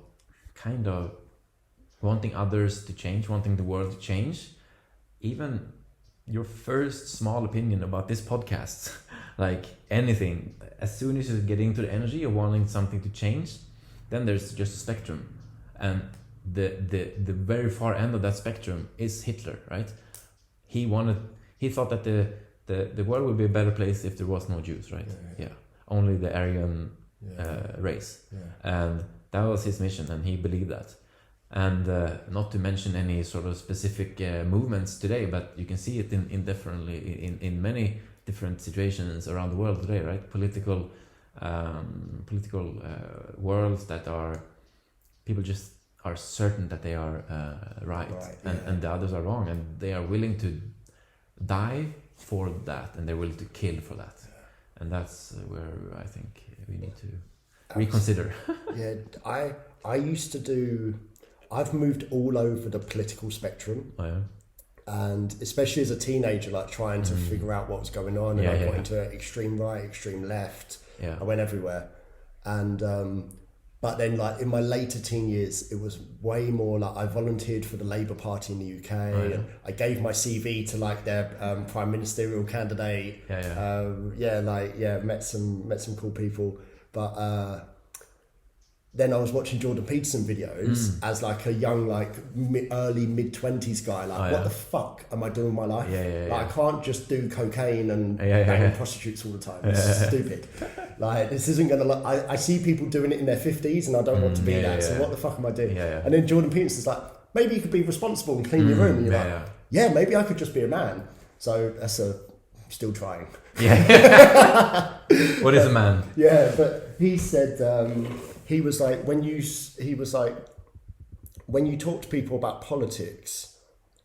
kind of wanting others to change, wanting the world to change, even your first small opinion about this podcast, like anything, as soon as you get into the energy of wanting something to change, then there's just a spectrum, and the very far end of that spectrum is Hitler, right? He thought that the world would be a better place if there was no Jews, right? Only the Aryan race, and that was his mission, and he believed that. And not to mention any sort of specific movements today, but you can see it in many different situations around the world today, right? Political worlds that are, people just are certain that they are right, and the others are wrong, and they are willing to die for that, and they're willing to kill for that. And that's where I think we need to reconsider. I used to do, I've moved all over the political spectrum. And especially as a teenager, like trying to figure out what was going on, and I got into extreme right, extreme left. I went everywhere. And but then like in my later teen years, it was way more like I volunteered for the Labour Party in the UK, and I gave my CV to like their prime ministerial candidate. Met some cool people. But then I was watching Jordan Peterson videos as like a young, like early mid-20s guy. Like, what the fuck am I doing with my life? I can't just do cocaine and bang prostitutes all the time. It's stupid. Like, this isn't gonna. Like, I see people doing it in their 50s, and I don't want to be that. So what the fuck am I doing? And then Jordan Peterson's like, maybe you could be responsible and clean your room. And you're like, maybe I could just be a man. So that's still trying. What is a man? But he said. He was like, when you talk to people about politics,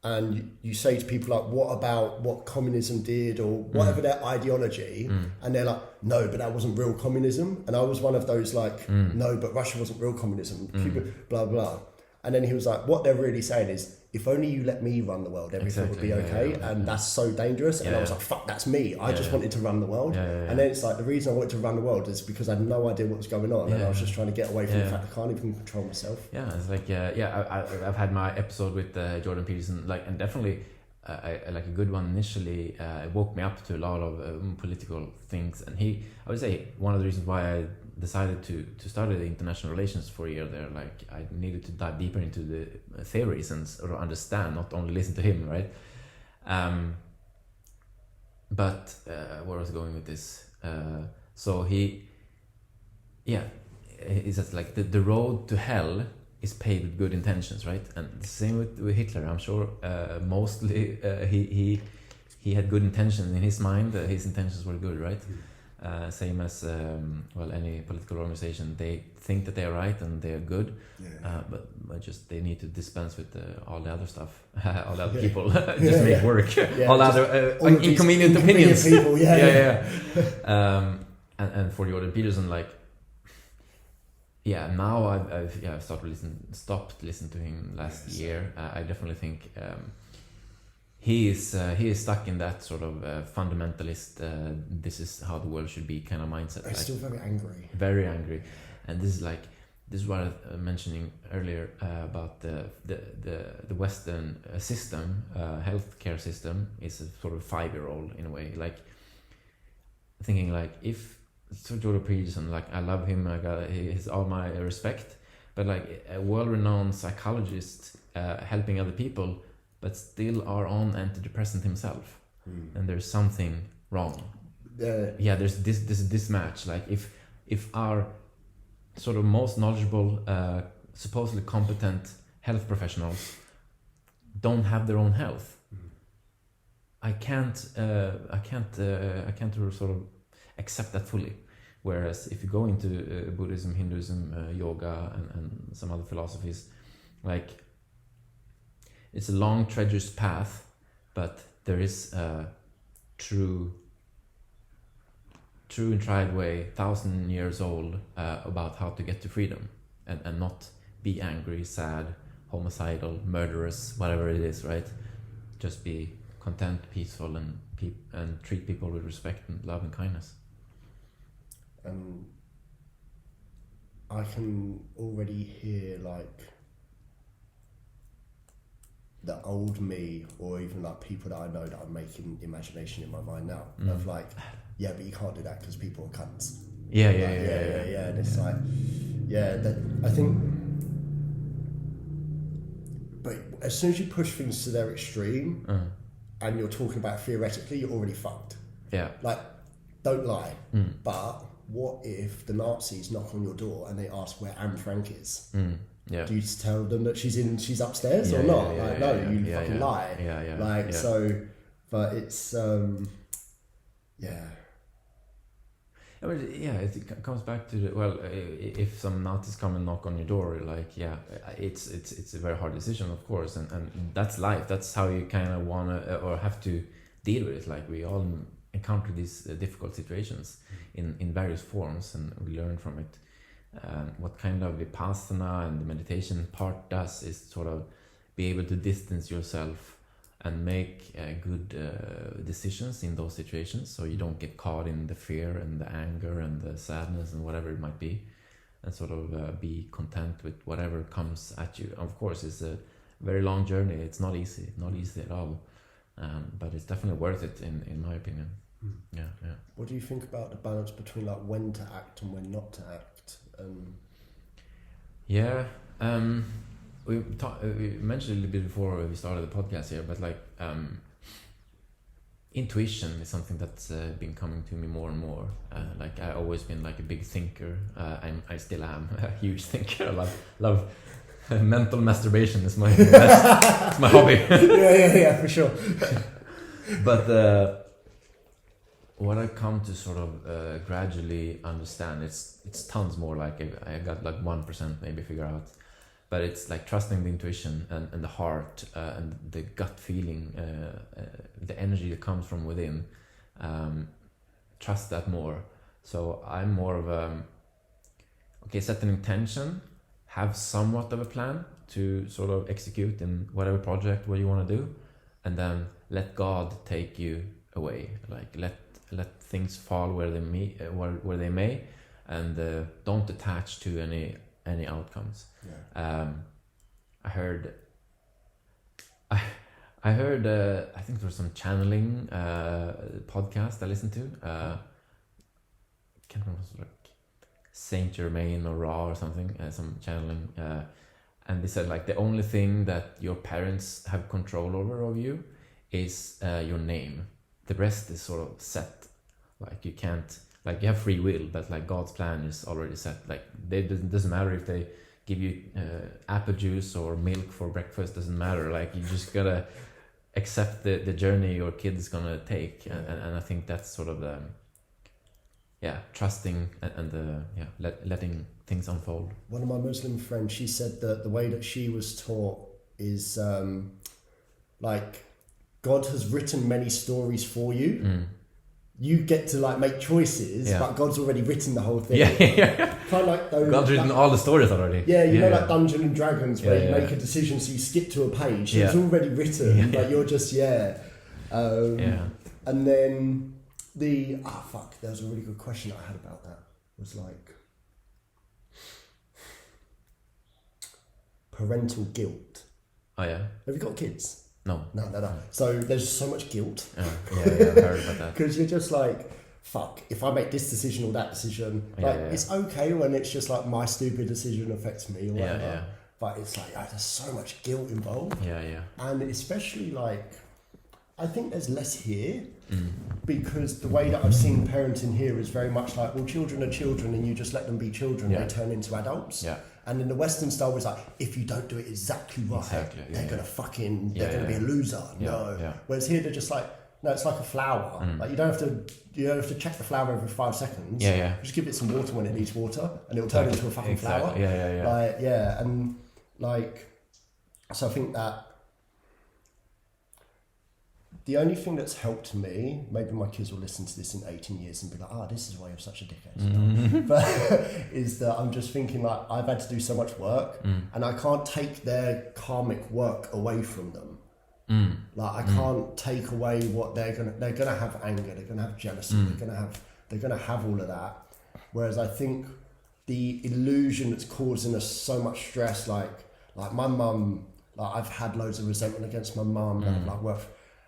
and you say to people like, what about what communism did, or whatever their ideology, and they're like, no, but that wasn't real communism. And I was one of those like, no, but Russia wasn't real communism, Cuba, blah blah. And then he was like, what they're really saying is, if only you let me run the world, everything would be okay. And that's so dangerous. And I was like, fuck, that's me. I just wanted to run the world. And then it's like, the reason I wanted to run the world is because I had no idea what was going on. And I was just trying to get away from the fact I can't even control myself. It's like, I've had my episode with Jordan Peterson, like, and definitely like a good one initially. It woke me up to a lot of political things. And I would say one of the reasons why I decided to study the international relations for a year there, like I needed to dive deeper into the theories and sort of understand, not only listen to him, right? But where was I going with this? So he says like the road to hell is paved with good intentions, right? And the same with Hitler. I'm sure mostly he had good intentions in his mind. His intentions were good, right? Same as any political organization, they think that they're right and they're good, but just they need to dispense with all the other stuff, all the other people, just make work, all other inconvenient opinions. People, and for Jordan Peterson, like, now I've stopped listening to him last year. I definitely think. He is stuck in that sort of fundamentalist, this is how the world should be kind of mindset. He's still very angry. Very angry. And this is what I was mentioning earlier about the Western system, healthcare system is a sort of 5-year-old in a way. Like, thinking like, if so Jordan Peterson, like, I love him, he has all my respect, but like a world-renowned psychologist helping other people, but still are on antidepressant himself, and there's something wrong. there's this match. Like if our sort of most knowledgeable, supposedly competent health professionals don't have their own health, I can't sort of accept that fully. Whereas if you go into Buddhism, Hinduism, yoga, and some other philosophies, like it's a long, treacherous path, but there is a true and tried way, 1,000 years old, about how to get to freedom and not be angry, sad, homicidal, murderous, whatever it is, right? Just be content, peaceful, and treat people with respect and love and kindness. I can already hear like the old me, or even like people that I know that I'm making imagination in my mind now of like, yeah, but you can't do that because people are cunts. Yeah. And it's like, I think, but as soon as you push things to their extreme, and you're talking about theoretically, you're already fucked. Yeah. Like, don't lie. But what if the Nazis knock on your door and they ask where Anne Frank is? Yeah. Do you just tell them that she's upstairs or not? You fucking lie. Yeah. So, but it's I mean, it comes back to if some Nazis come and knock on your door, like, it's a very hard decision, of course, and that's life. That's how you kind of wanna or have to deal with it. Like, we all encounter these difficult situations in various forms, and we learn from it. What kind of vipassana and the meditation part does is sort of be able to distance yourself and make good decisions in those situations, so you don't get caught in the fear and the anger and the sadness and whatever it might be, and sort of be content with whatever comes at you. Of course, it's a very long journey. It's not easy at all, but it's definitely worth it in my opinion. Yeah. What do you think about the balance between like when to act and when not to act? We mentioned a little bit before we started the podcast here, but like intuition is something that's been coming to me more and more. Like, I've always been like a big thinker. I still am a huge thinker. I love mental masturbation is my it's my hobby. yeah, for sure. But what I come to sort of gradually understand, it's tons more. Like, I got like 1% maybe figure out. But it's like trusting the intuition and the heart and the gut feeling, the energy that comes from within. Trust that more. So I'm more of set an intention, have somewhat of a plan to sort of execute in whatever project what you want to do, and then let God take you away. Like, let things fall where they may, and don't attach to any outcomes. I heard I think there was some channeling podcast I listened to. Can't remember, like Saint Germain or Ra or something, some channeling, and they said like the only thing that your parents have control over of you is your name. The rest is sort of set. Like, you can't, like, you have free will, but like God's plan is already set. Like, it doesn't matter if they give you apple juice or milk for breakfast, doesn't matter. Like, you just gotta accept the journey your kid is gonna take, and I think that's sort of the trusting and letting things unfold. One of my Muslim friends, she said that the way that she was taught is like, God has written many stories for you. You get to like make choices, but God's already written the whole thing. Yeah. Kind of like those. God's written all the stories already. Yeah, you know, like Dungeons and Dragons, where you make a decision, so you skip to a page. So it's already written, but you're just And then there was a really good question I had about that. It was like parental guilt. Oh yeah. Have you got kids? No. So there's so much guilt. I've heard about that. Because you're just like, fuck, if I make this decision or that decision, it's okay when it's just like my stupid decision affects me or whatever. But it's like, there's so much guilt involved. Yeah. And especially like, I think there's less here because the way that I've seen parenting here is very much like, well, children are children and you just let them be children, they turn into adults. Yeah. And in the Western style, it's like, if you don't do it exactly right, they're going to fucking, they're going to be a loser. No. Whereas here, they're just like, no, it's like a flower. Like you don't have to check the flower every 5 seconds. Just give it some water when it needs water and it'll turn into a fucking flower. And like, so I think that the only thing that's helped me, maybe my kids will listen to this in 18 years and be like, this is why you're such a dickhead. But is that I'm just thinking like, I've had to do so much work and I can't take their karmic work away from them. Like I can't take away what they're gonna have anger, they're gonna have jealousy, they're gonna have all of that. Whereas I think the illusion that's causing us so much stress, like my mum, like I've had loads of resentment against my mum,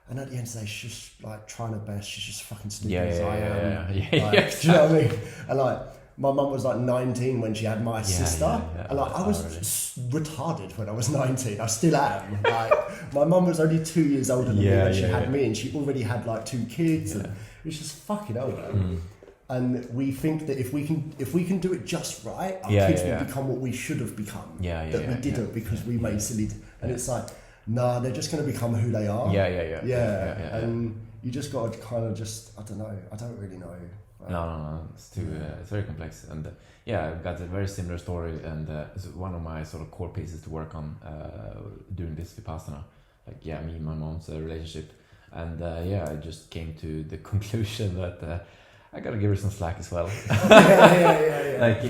and at the end of the day, she's just like trying her best. She's just fucking stupid as I am. Do you know what I mean? And like, my mum was like 19 when she had my sister, and like I was retarded when I was 19. I still am. Like, my mum was only 2 years older than me when she had me, and she already had like 2 kids, and it was just fucking old. And we think that if we can do it just right, our kids will become what we should have become. We didn't because we made silly. And it's like, nah, they're just going to become who they are. And you just got to kind of just, I don't know. I don't really know. No. It's too. It's very complex, and I've got a very similar story, and it's one of my sort of core pieces to work on during this Vipassana. Like, me and my mom's relationship, and I just came to the conclusion that I gotta give her some slack as well. Like,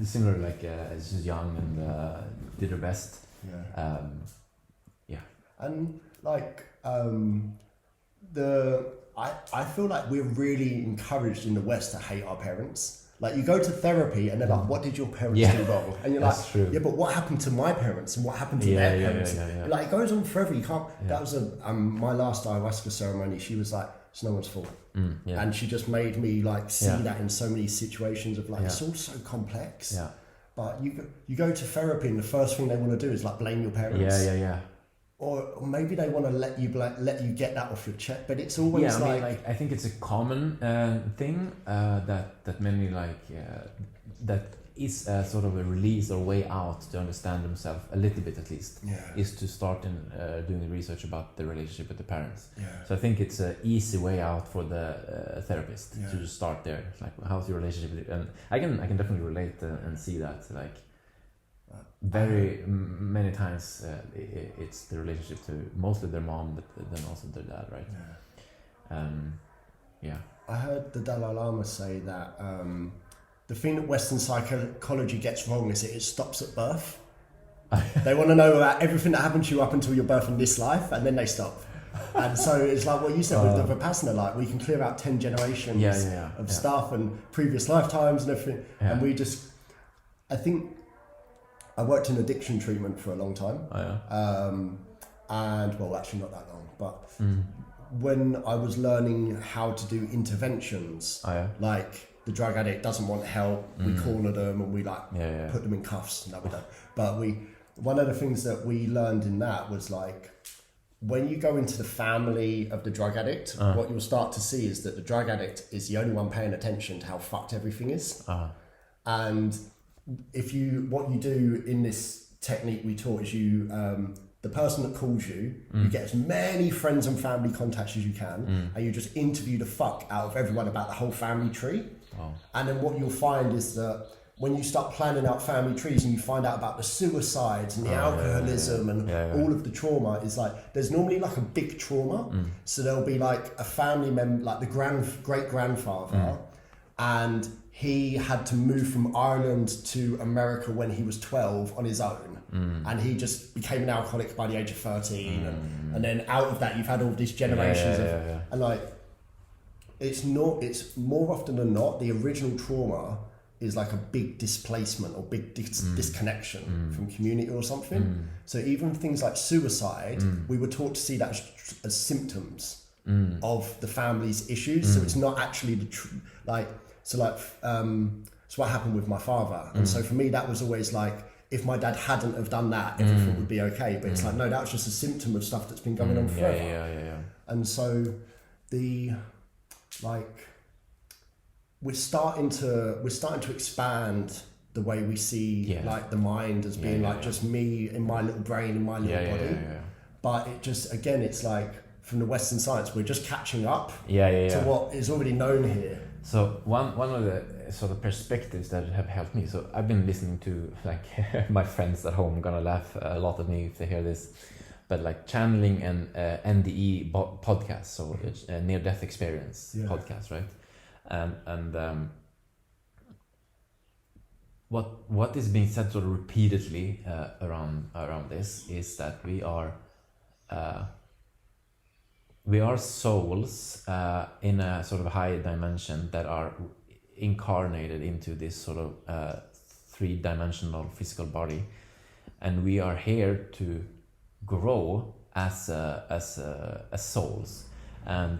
similar. Like, she's young and did her best. And like I feel like we're really encouraged in the West to hate our parents. Like you go to therapy and they're like, what did your parents do wrong? And you're like, true. But what happened to my parents and what happened to their parents? Like it goes on forever. You can't, that was my last ayahuasca ceremony. She was like, it's no one's fault. And she just made me like see that in so many situations of like, it's all so complex. But you go to therapy and the first thing they want to do is like blame your parents. Or maybe they want to let you get that off your chest, but it's always I think it's a common thing that many that is sort of a release or way out to understand themselves a little bit at least. Is to start doing the research about the relationship with the parents. So I think it's an easy way out for the therapist to just start there. It's like, how's your relationship with it? And I can definitely relate and see that like. Very many times it's the relationship to mostly their mom, but then also their dad, right? I heard the Dalai Lama say that the thing that Western psychology gets wrong is it stops at birth. They want to know about everything that happened to you up until your birth in this life, and then they stop. And so it's like what you said with the Vipassana, like we can clear out 10 generations of stuff and previous lifetimes and everything, and we just, I think. I worked in addiction treatment for a long time. And well, actually not that long, but when I was learning how to do interventions, like the drug addict doesn't want help, we corner them and we put them in cuffs and that we don't. But one of the things that we learned in that was like, when you go into the family of the drug addict, what you'll start to see is that the drug addict is the only one paying attention to how fucked everything is. And what you do in this technique we taught is the person that calls you, you get as many friends and family contacts as you can, and you just interview the fuck out of everyone about the whole family tree. And then what you'll find is that when you start planning out family trees and you find out about the suicides and the alcoholism and all of the trauma, is like there's normally like a big trauma. So there'll be like a family member, like the great grandfather, and he had to move from Ireland to America when he was 12 on his own. And he just became an alcoholic by the age of 13. And then out of that, you've had all these generations and like, it's more often than not, the original trauma is like a big displacement or big disconnection from community or something. So even things like suicide, we were taught to see that as symptoms of the family's issues. So it's not actually so what happened with my father. And so for me, that was always like, if my dad hadn't have done that, everything would be okay. But it's like, no, that was just a symptom of stuff that's been going on forever. And so we're starting to expand the way we see like the mind as being just me in my little brain, in my little body. But it just, again, it's like from the Western science, we're just catching up to what is already known here. So one of the sort of perspectives that have helped me. So I've been listening to like my friends at home gonna laugh a lot at me if they hear this, but like channeling and NDE podcast, so near death experience podcast, right? And what is being said sort of repeatedly around this is that we are souls in a sort of high dimension that are incarnated into this sort of three-dimensional physical body, and we are here to grow as souls, and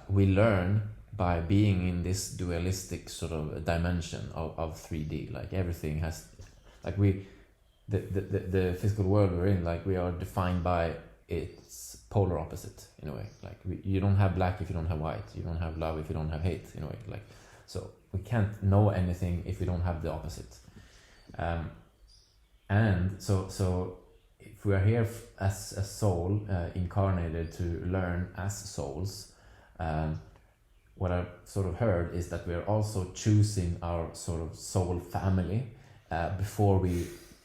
we learn by being in this dualistic sort of dimension of 3D. Like everything has, like the physical world we're in, like we are defined by its polar opposite in a way. Like you don't have black if you don't have white. You don't have love if you don't have hate in a way. Like, so we can't know anything if we don't have the opposite. And so if we are here as a soul incarnated to learn as souls, what I've sort of heard is that we are also choosing our sort of soul family before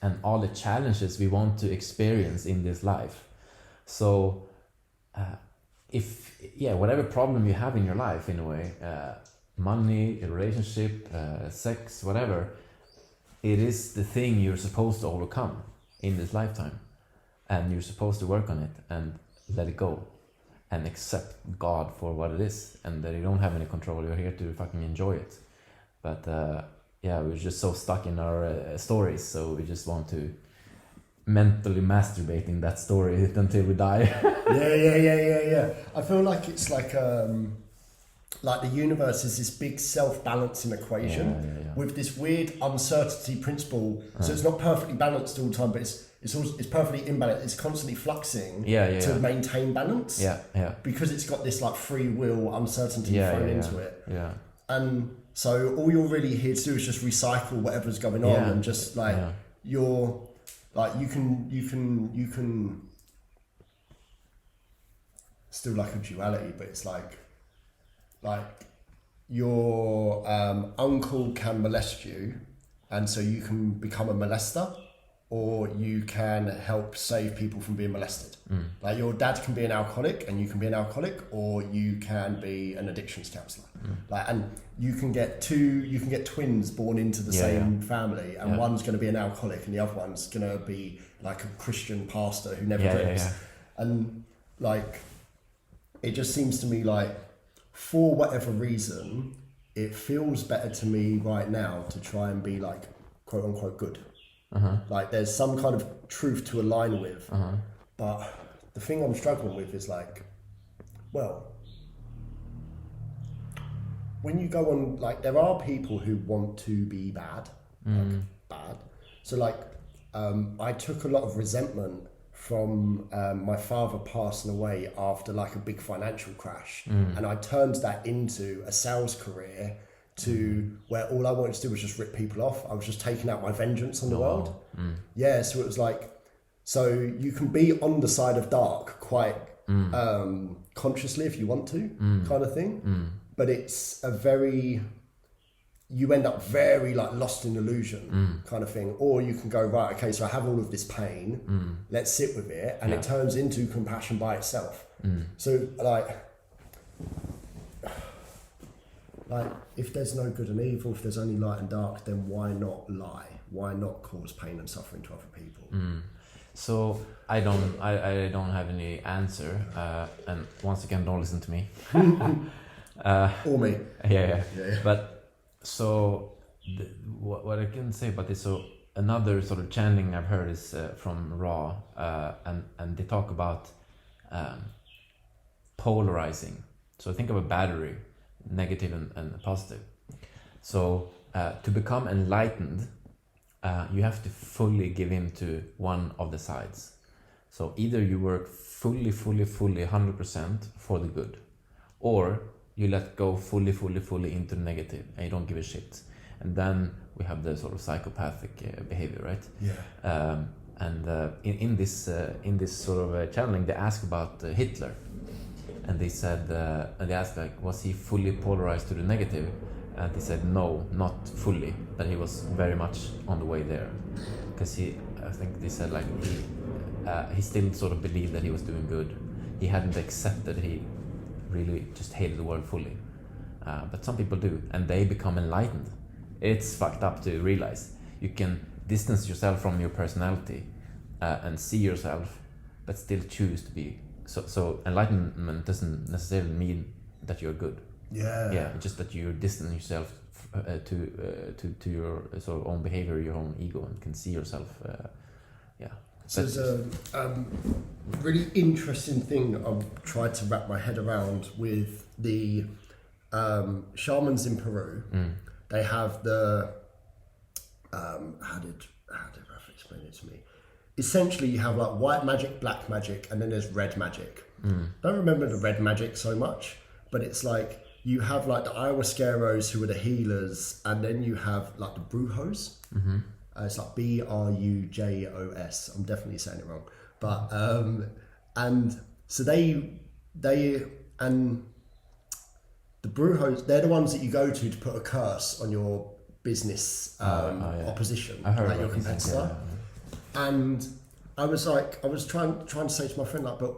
and all the challenges we want to experience in this life. So whatever problem you have in your life, in a way, money, a relationship, sex, whatever, it is the thing you're supposed to overcome in this lifetime, and you're supposed to work on it and let it go and accept God for what it is, and that you don't have any control. You're here to fucking enjoy it. But we're just so stuck in our stories, so we just want to mentally masturbate in that story until we die. Yeah. I feel like it's like the universe is this big self-balancing equation with this weird uncertainty principle. So it's not perfectly balanced all the time, but it's perfectly imbalanced. It's constantly fluxing to maintain balance. Because it's got this like free will uncertainty thrown into it. And so all you're really here to do is just recycle whatever's going on and just like you're like you can still like a duality, but it's like your uncle can molest you, and so you can become a molester, or you can help save people from being molested. Like your dad can be an alcoholic and you can be an alcoholic, or you can be an addictions counselor. Like, and you can get twins born into the same family, and one's going to be an alcoholic and the other one's going to be like a Christian pastor who never drinks. And like, it just seems to me like, for whatever reason, it feels better to me right now to try and be like, quote unquote, good. Like there's some kind of truth to align with, but the thing I'm struggling with is like, well, when you go on, like there are people who want to be bad, bad. So like, I took a lot of resentment from my father passing away after like a big financial crash, and I turned that into a sales career to where all I wanted to do was just rip people off. I was just taking out my vengeance on the world. So it was like, so you can be on the side of dark quite consciously if you want to, kind of thing, but it's you end up very like lost in illusion kind of thing. Or you can go, right, okay, so I have all of this pain, let's sit with it, and it turns into compassion by itself. So like if there's no good and evil, if there's only light and dark, then why not lie? Why not cause pain and suffering to other people? So I don't have any answer, and once again, don't listen to me. Or me. Yeah. But so what I can say about this, so another sort of channeling I've heard is from Ra, and they talk about polarizing. So think of a battery, negative and positive. So to become enlightened, you have to fully give in to one of the sides. So either you work fully 100% for the good, or you let go fully into the negative and you don't give a shit. And then we have the sort of psychopathic behavior, right? Yeah. In this sort of channeling, they asked about Hitler, and they said, and they asked like, was he fully polarized to the negative? And he said no, not fully, but he was very much on the way there, because I think they said like he still sort of believed that he was doing good. He hadn't accepted that he really just hated the world fully, but some people do, and they become enlightened. It's fucked up to realize you can distance yourself from your personality and see yourself, but still choose to be. So enlightenment doesn't necessarily mean that you're good. Yeah, just that you distance yourself to your sort of own behavior, your own ego, and can see yourself. So there's a really interesting thing I've tried to wrap my head around with the shamans in Peru. They have the how did Rafa explain it to me? Essentially, you have like white magic, black magic, and then there's red magic. Don't remember the red magic so much, but it's like you have like the ayahuasqueros who are the healers, and then you have like the brujos. It's like Brujos. I'm definitely saying it wrong, but and so they and the brujos, they're the ones that you go to put a curse on your business opposition, like your competitor. And I was trying to say to my friend, like, but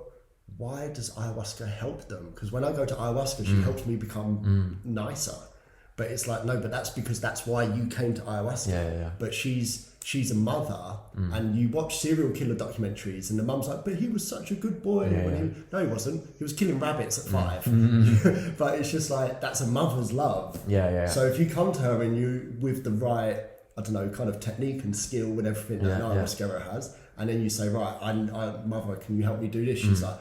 why does ayahuasca help them? Because when I go to ayahuasca, she helps me become nicer. But it's like, no, but that's because that's why you came to ayahuasca. Yeah. But she's a mother, and you watch serial killer documentaries, and the mum's like, but he was such a good boy. No, he wasn't. He was killing rabbits at 5. But it's just like, that's a mother's love. Yeah. So if you come to her and you, with the right, I don't know, kind of technique and skill and everything that an ayahuasca has, and then you say, right, I mother, can you help me do this? She's like,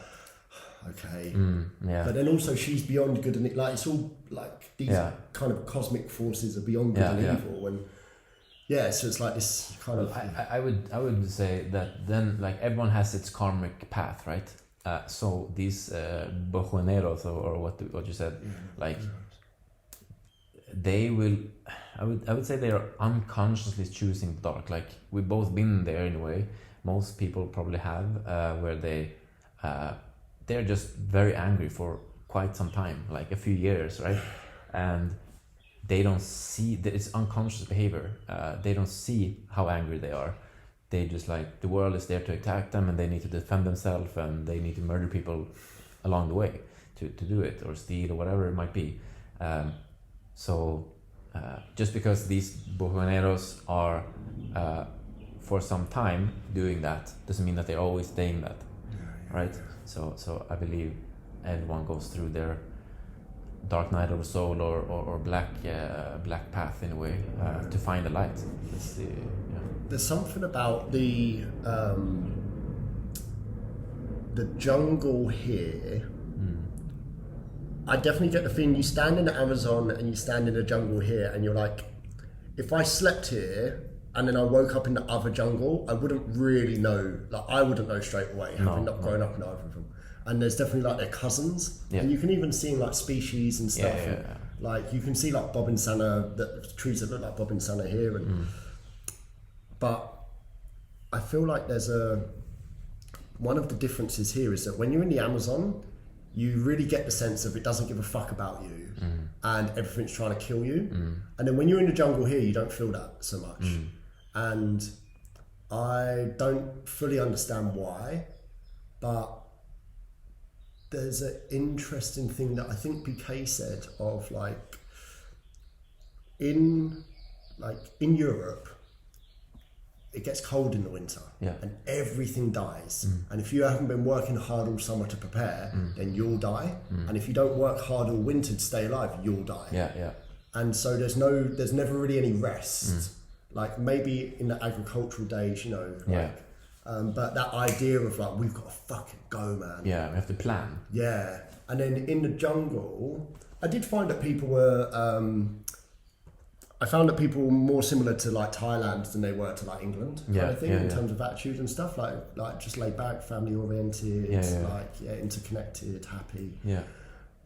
okay. But then also she's beyond good and evil. Like, it's all like these kind of cosmic forces are beyond good and evil, and so it's like this kind of. I would say that then, like, everyone has its karmic path, right? So these bojoneros or what you said, like, they will. I would say they are unconsciously choosing the dark. Like, we've both been there in a way. Most people probably have, where they're just very angry for quite some time, like a few years, right? And they don't see that it's unconscious behavior. They don't see how angry they are. They just like, the world is there to attack them, and they need to defend themselves, and they need to murder people along the way to do it, or steal, or whatever it might be. Just because these bojoneros are for some time doing that doesn't mean that they're always staying that, right? So I believe everyone goes through their dark night of the soul or black path in a way to find the light. There's something about the jungle here. I definitely get the feeling you stand in the Amazon and you stand in the jungle here, and you're like, if I slept here and then I woke up in the other jungle, I wouldn't really know. Like, I wouldn't know straight away, having not grown up in either of them. And there's definitely like their cousins, and you can even see in like species and stuff. Like, you can see like bobinsana, the trees that look like bobinsana here, and but I feel like there's one of the differences here is that when you're in the Amazon, you really get the sense of it doesn't give a fuck about you, and everything's trying to kill you. And then when you're in the jungle here, you don't feel that so much. And I don't fully understand why, but there's an interesting thing that I think PK said of like in Europe, it gets cold in the winter, and everything dies. And if you haven't been working hard all summer to prepare, then you'll die. And if you don't work hard all winter to stay alive, you'll die. And so there's never really any rest. Like, maybe in the agricultural days, but that idea of like, we've got to fucking go, man. Yeah, we have to plan. Yeah, and then in the jungle, I did find that people were. I found that people were more similar to like Thailand than they were to like England kind of thing in terms of attitude and stuff. Like just laid back, family oriented, interconnected, happy. Yeah.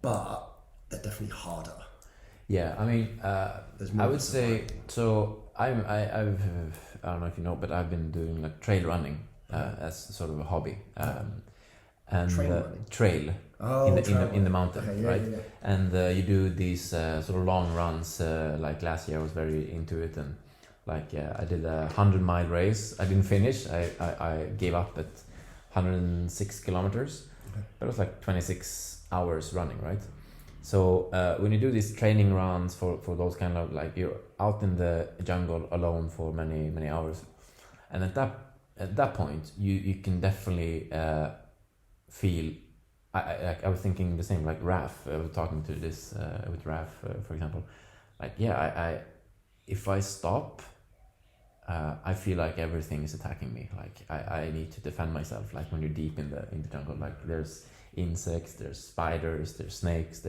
But they're definitely harder. Yeah, I mean, I would say so. I've I don't know if you know, but I've been doing like trail running as sort of a hobby. And trail in the mountain, right? Yeah. And you do these sort of long runs. Like last year, I was very into it, and like I did a 100-mile race. I didn't finish. I gave up at 106 kilometers, but it was like 26 hours running, right? So when you do these training runs for those kind of like you're out in the jungle alone for many hours, and at that point you can definitely feel. I was thinking the same, like Raf. I was talking to this with Raf, for example. Like, I if I stop, I feel like everything is attacking me. Like, I need to defend myself. Like when you're deep in the jungle, like there's insects, there's spiders, there's snakes,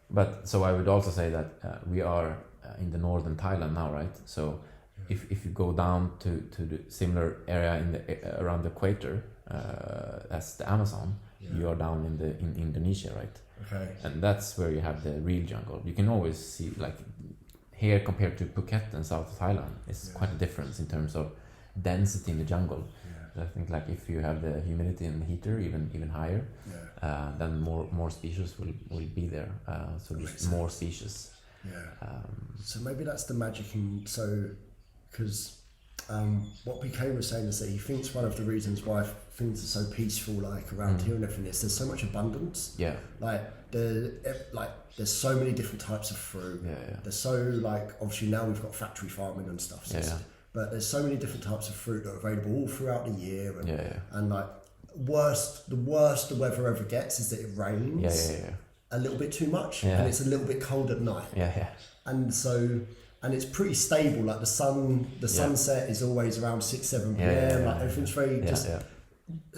But so I would also say that we are in the northern Thailand now, right? So if you go down to the similar area around the equator. As the Amazon, you are down in Indonesia, right? Okay. And that's where you have the real jungle. You can always see, like, here compared to Phuket and South Thailand, it's quite a difference in terms of density in the jungle. I think like if you have the humidity and the heater even higher, then more species will be there. So there's more species. Yeah. So maybe that's the magic because what PK was saying is that he thinks one of the reasons why things are so peaceful, like around here and everything, is there's so much abundance. Yeah. There's so many different types of fruit. Yeah. There's so obviously now we've got factory farming and stuff. So but there's so many different types of fruit that are available all throughout the year. And like the worst the weather ever gets is that it rains a little bit too much and it's a little bit cold at night. And it's pretty stable. Like the sunset is always around 6-7 p.m. Like everything's very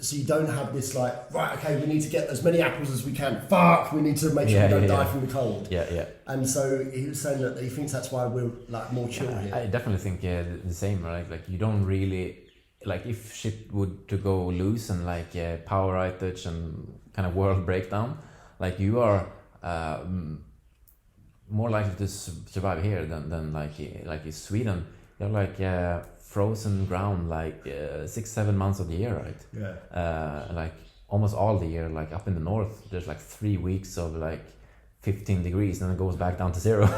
so you don't have this like, right, okay, we need to get as many apples as we can. Fuck, we need to make sure we don't die from the cold. And so he was saying that he thinks that's why we're like more chill here. I definitely think the same, right? Like you don't really like if shit would to go loose and like power outage and kind of world breakdown, like you are more likely to survive here than like in Sweden. You're like frozen ground like 6-7 months of the year, right? Like almost all the year. Like up in the north, there's like 3 weeks of like 15 degrees, and it goes back down to 0.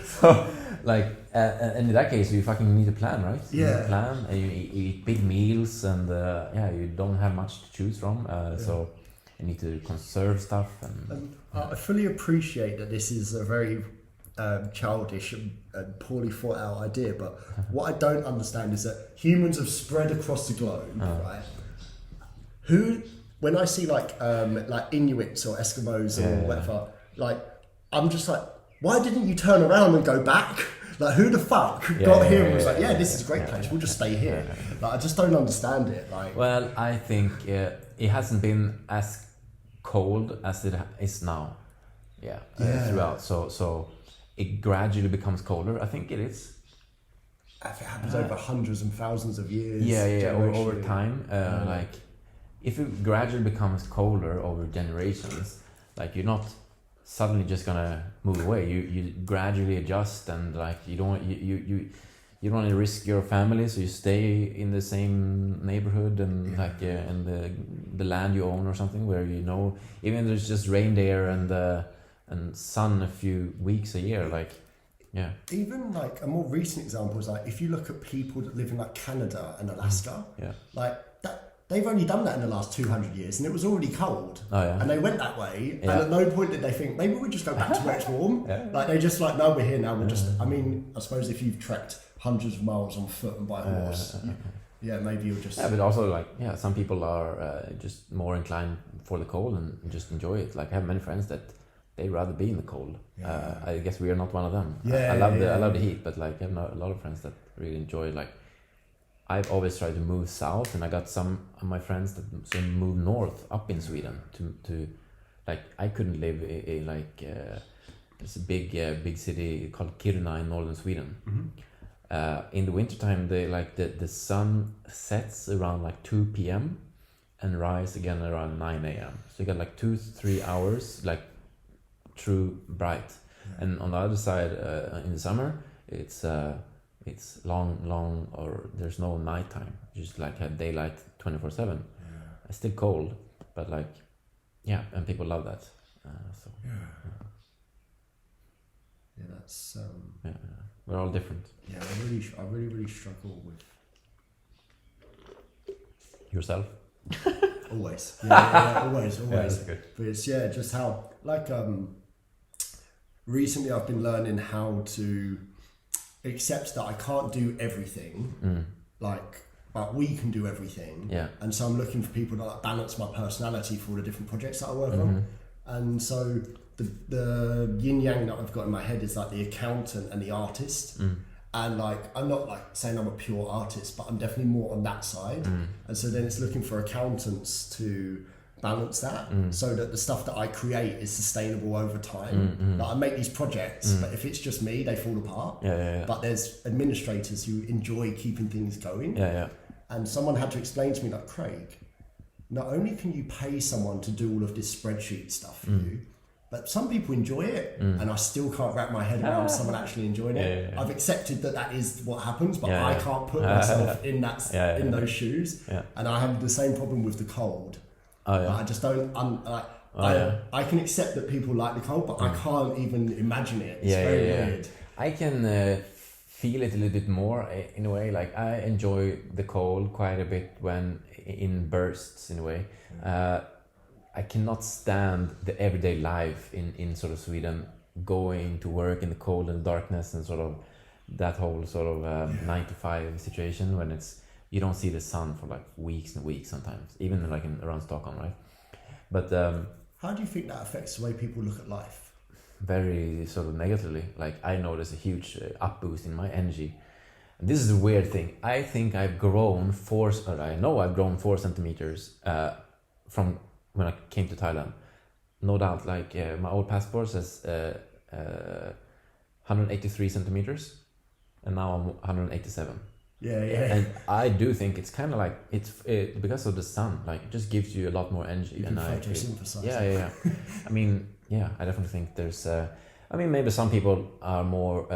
So like, and in that case, you fucking need a plan, right? You need a plan, and you eat big meals, and you don't have much to choose from. So you need to conserve stuff. And I fully appreciate that this is a very childish and poorly thought out idea, but what I don't understand is that humans have spread across the globe, right? When I see like Inuits or Eskimos or whatever, like I'm just like, why didn't you turn around and go back? Like who the fuck got here and was like, this is a great place, we'll just stay here. Like I just don't understand it. Like, well, I think it hasn't been as cold as it is now. Throughout. So it gradually becomes colder. I think it is. If it happens over hundreds and thousands of years. Over time. Like if it gradually becomes colder over generations, like you're not suddenly just gonna move away. You gradually adjust, and like you don't want to risk your family, so you stay in the same neighborhood and like in the land you own or something, where even if there's just reindeer and sun a few weeks a year, like even like a more recent example is like if you look at people that live in like Canada and Alaska, like that they've only done that in the last 200 years, and it was already cold. And they went that way, and at no point did they think maybe we just go back to where it's warm. Like they just like, no, we're here now, we're just I suppose if you've trekked hundreds of miles on foot and by horse, maybe you'll just but also like some people are just more inclined for the cold and just enjoy it. Like I have many friends that they rather be in the cold. I guess we are not one of them. I love the heat, but like I have a lot of friends that really enjoy. Like I've always tried to move south, and I got some of my friends that moved north up in Sweden to like I couldn't live in like It's a big city called Kiruna in northern Sweden. Mm-hmm. In the wintertime, the sun sets around like 2 p.m. and rise again around 9 a.m. So you got like 2-3 hours like true bright. And on the other side, in the summer, it's long, or there's no nighttime. Just like have daylight 24/7. It's still cold, but like, yeah, and people love that. Yeah, that's. We're all different. Yeah, I really struggle with Yourself? always. Yeah, always. Yeah, that's good. But it's just how like recently I've been learning how to accept that I can't do everything. But we can do everything. Yeah. And so I'm looking for people to like balance my personality for all the different projects that I work on. And so the yin yang that I've got in my head is like the accountant and the artist. And like I'm not like saying I'm a pure artist, but I'm definitely more on that side. And so then it's looking for accountants to balance that so that the stuff that I create is sustainable over time. Like I make these projects, but if it's just me, they fall apart. But there's administrators who enjoy keeping things going. And someone had to explain to me, like, Craig, not only can you pay someone to do all of this spreadsheet stuff for you, but some people enjoy it, and I still can't wrap my head around someone actually enjoying it. I've accepted that is what happens, but I can't put myself in in those shoes. And I have the same problem with the cold. I just don't. I can accept that people like the cold, but I can't even imagine it. It's very weird. I can feel it a little bit more in a way. Like I enjoy the cold quite a bit when in bursts in a way. I cannot stand the everyday life in sort of Sweden, going to work in the cold and darkness and sort of that whole sort of 9 to 5 situation when you don't see the sun for like weeks and weeks sometimes, even like around Stockholm, right? But how do you think that affects the way people look at life? Very sort of negatively. Like I notice a huge up boost in my energy. And this is a weird thing. I think I've grown 4 centimeters from when I came to Thailand. No doubt, like my old passport says 183 centimeters, and now I'm 187. And I do think it's kind of like it's because of the sun, like it just gives you a lot more energy. You can photosynthesize. I mean, I definitely think there's. I mean, maybe some people are more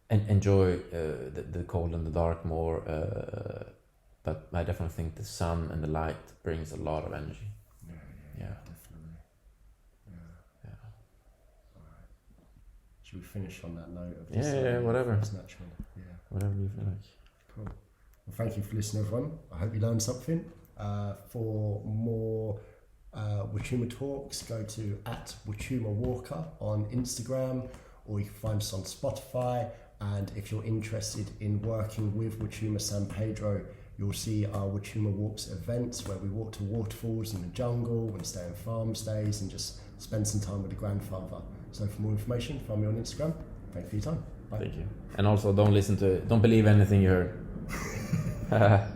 enjoy the cold and the dark more, but I definitely think the sun and the light brings a lot of energy. Definitely. All right. Should we finish on that note of this? Whatever. It's natural. Whatever you feel like. Cool. Well, thank you for listening, everyone. I hope you learned something. For more Huachuma Talks, go to @HuachumaWalker on Instagram, or you can find us on Spotify. And if you're interested in working with Huachuma San Pedro, you'll see our Huachuma Walks events where we walk to waterfalls in the jungle and stay in farm stays and just spend some time with the grandfather. So for more information, find me on Instagram. Thank you for your time. Bye. Thank you. And also don't believe anything you heard.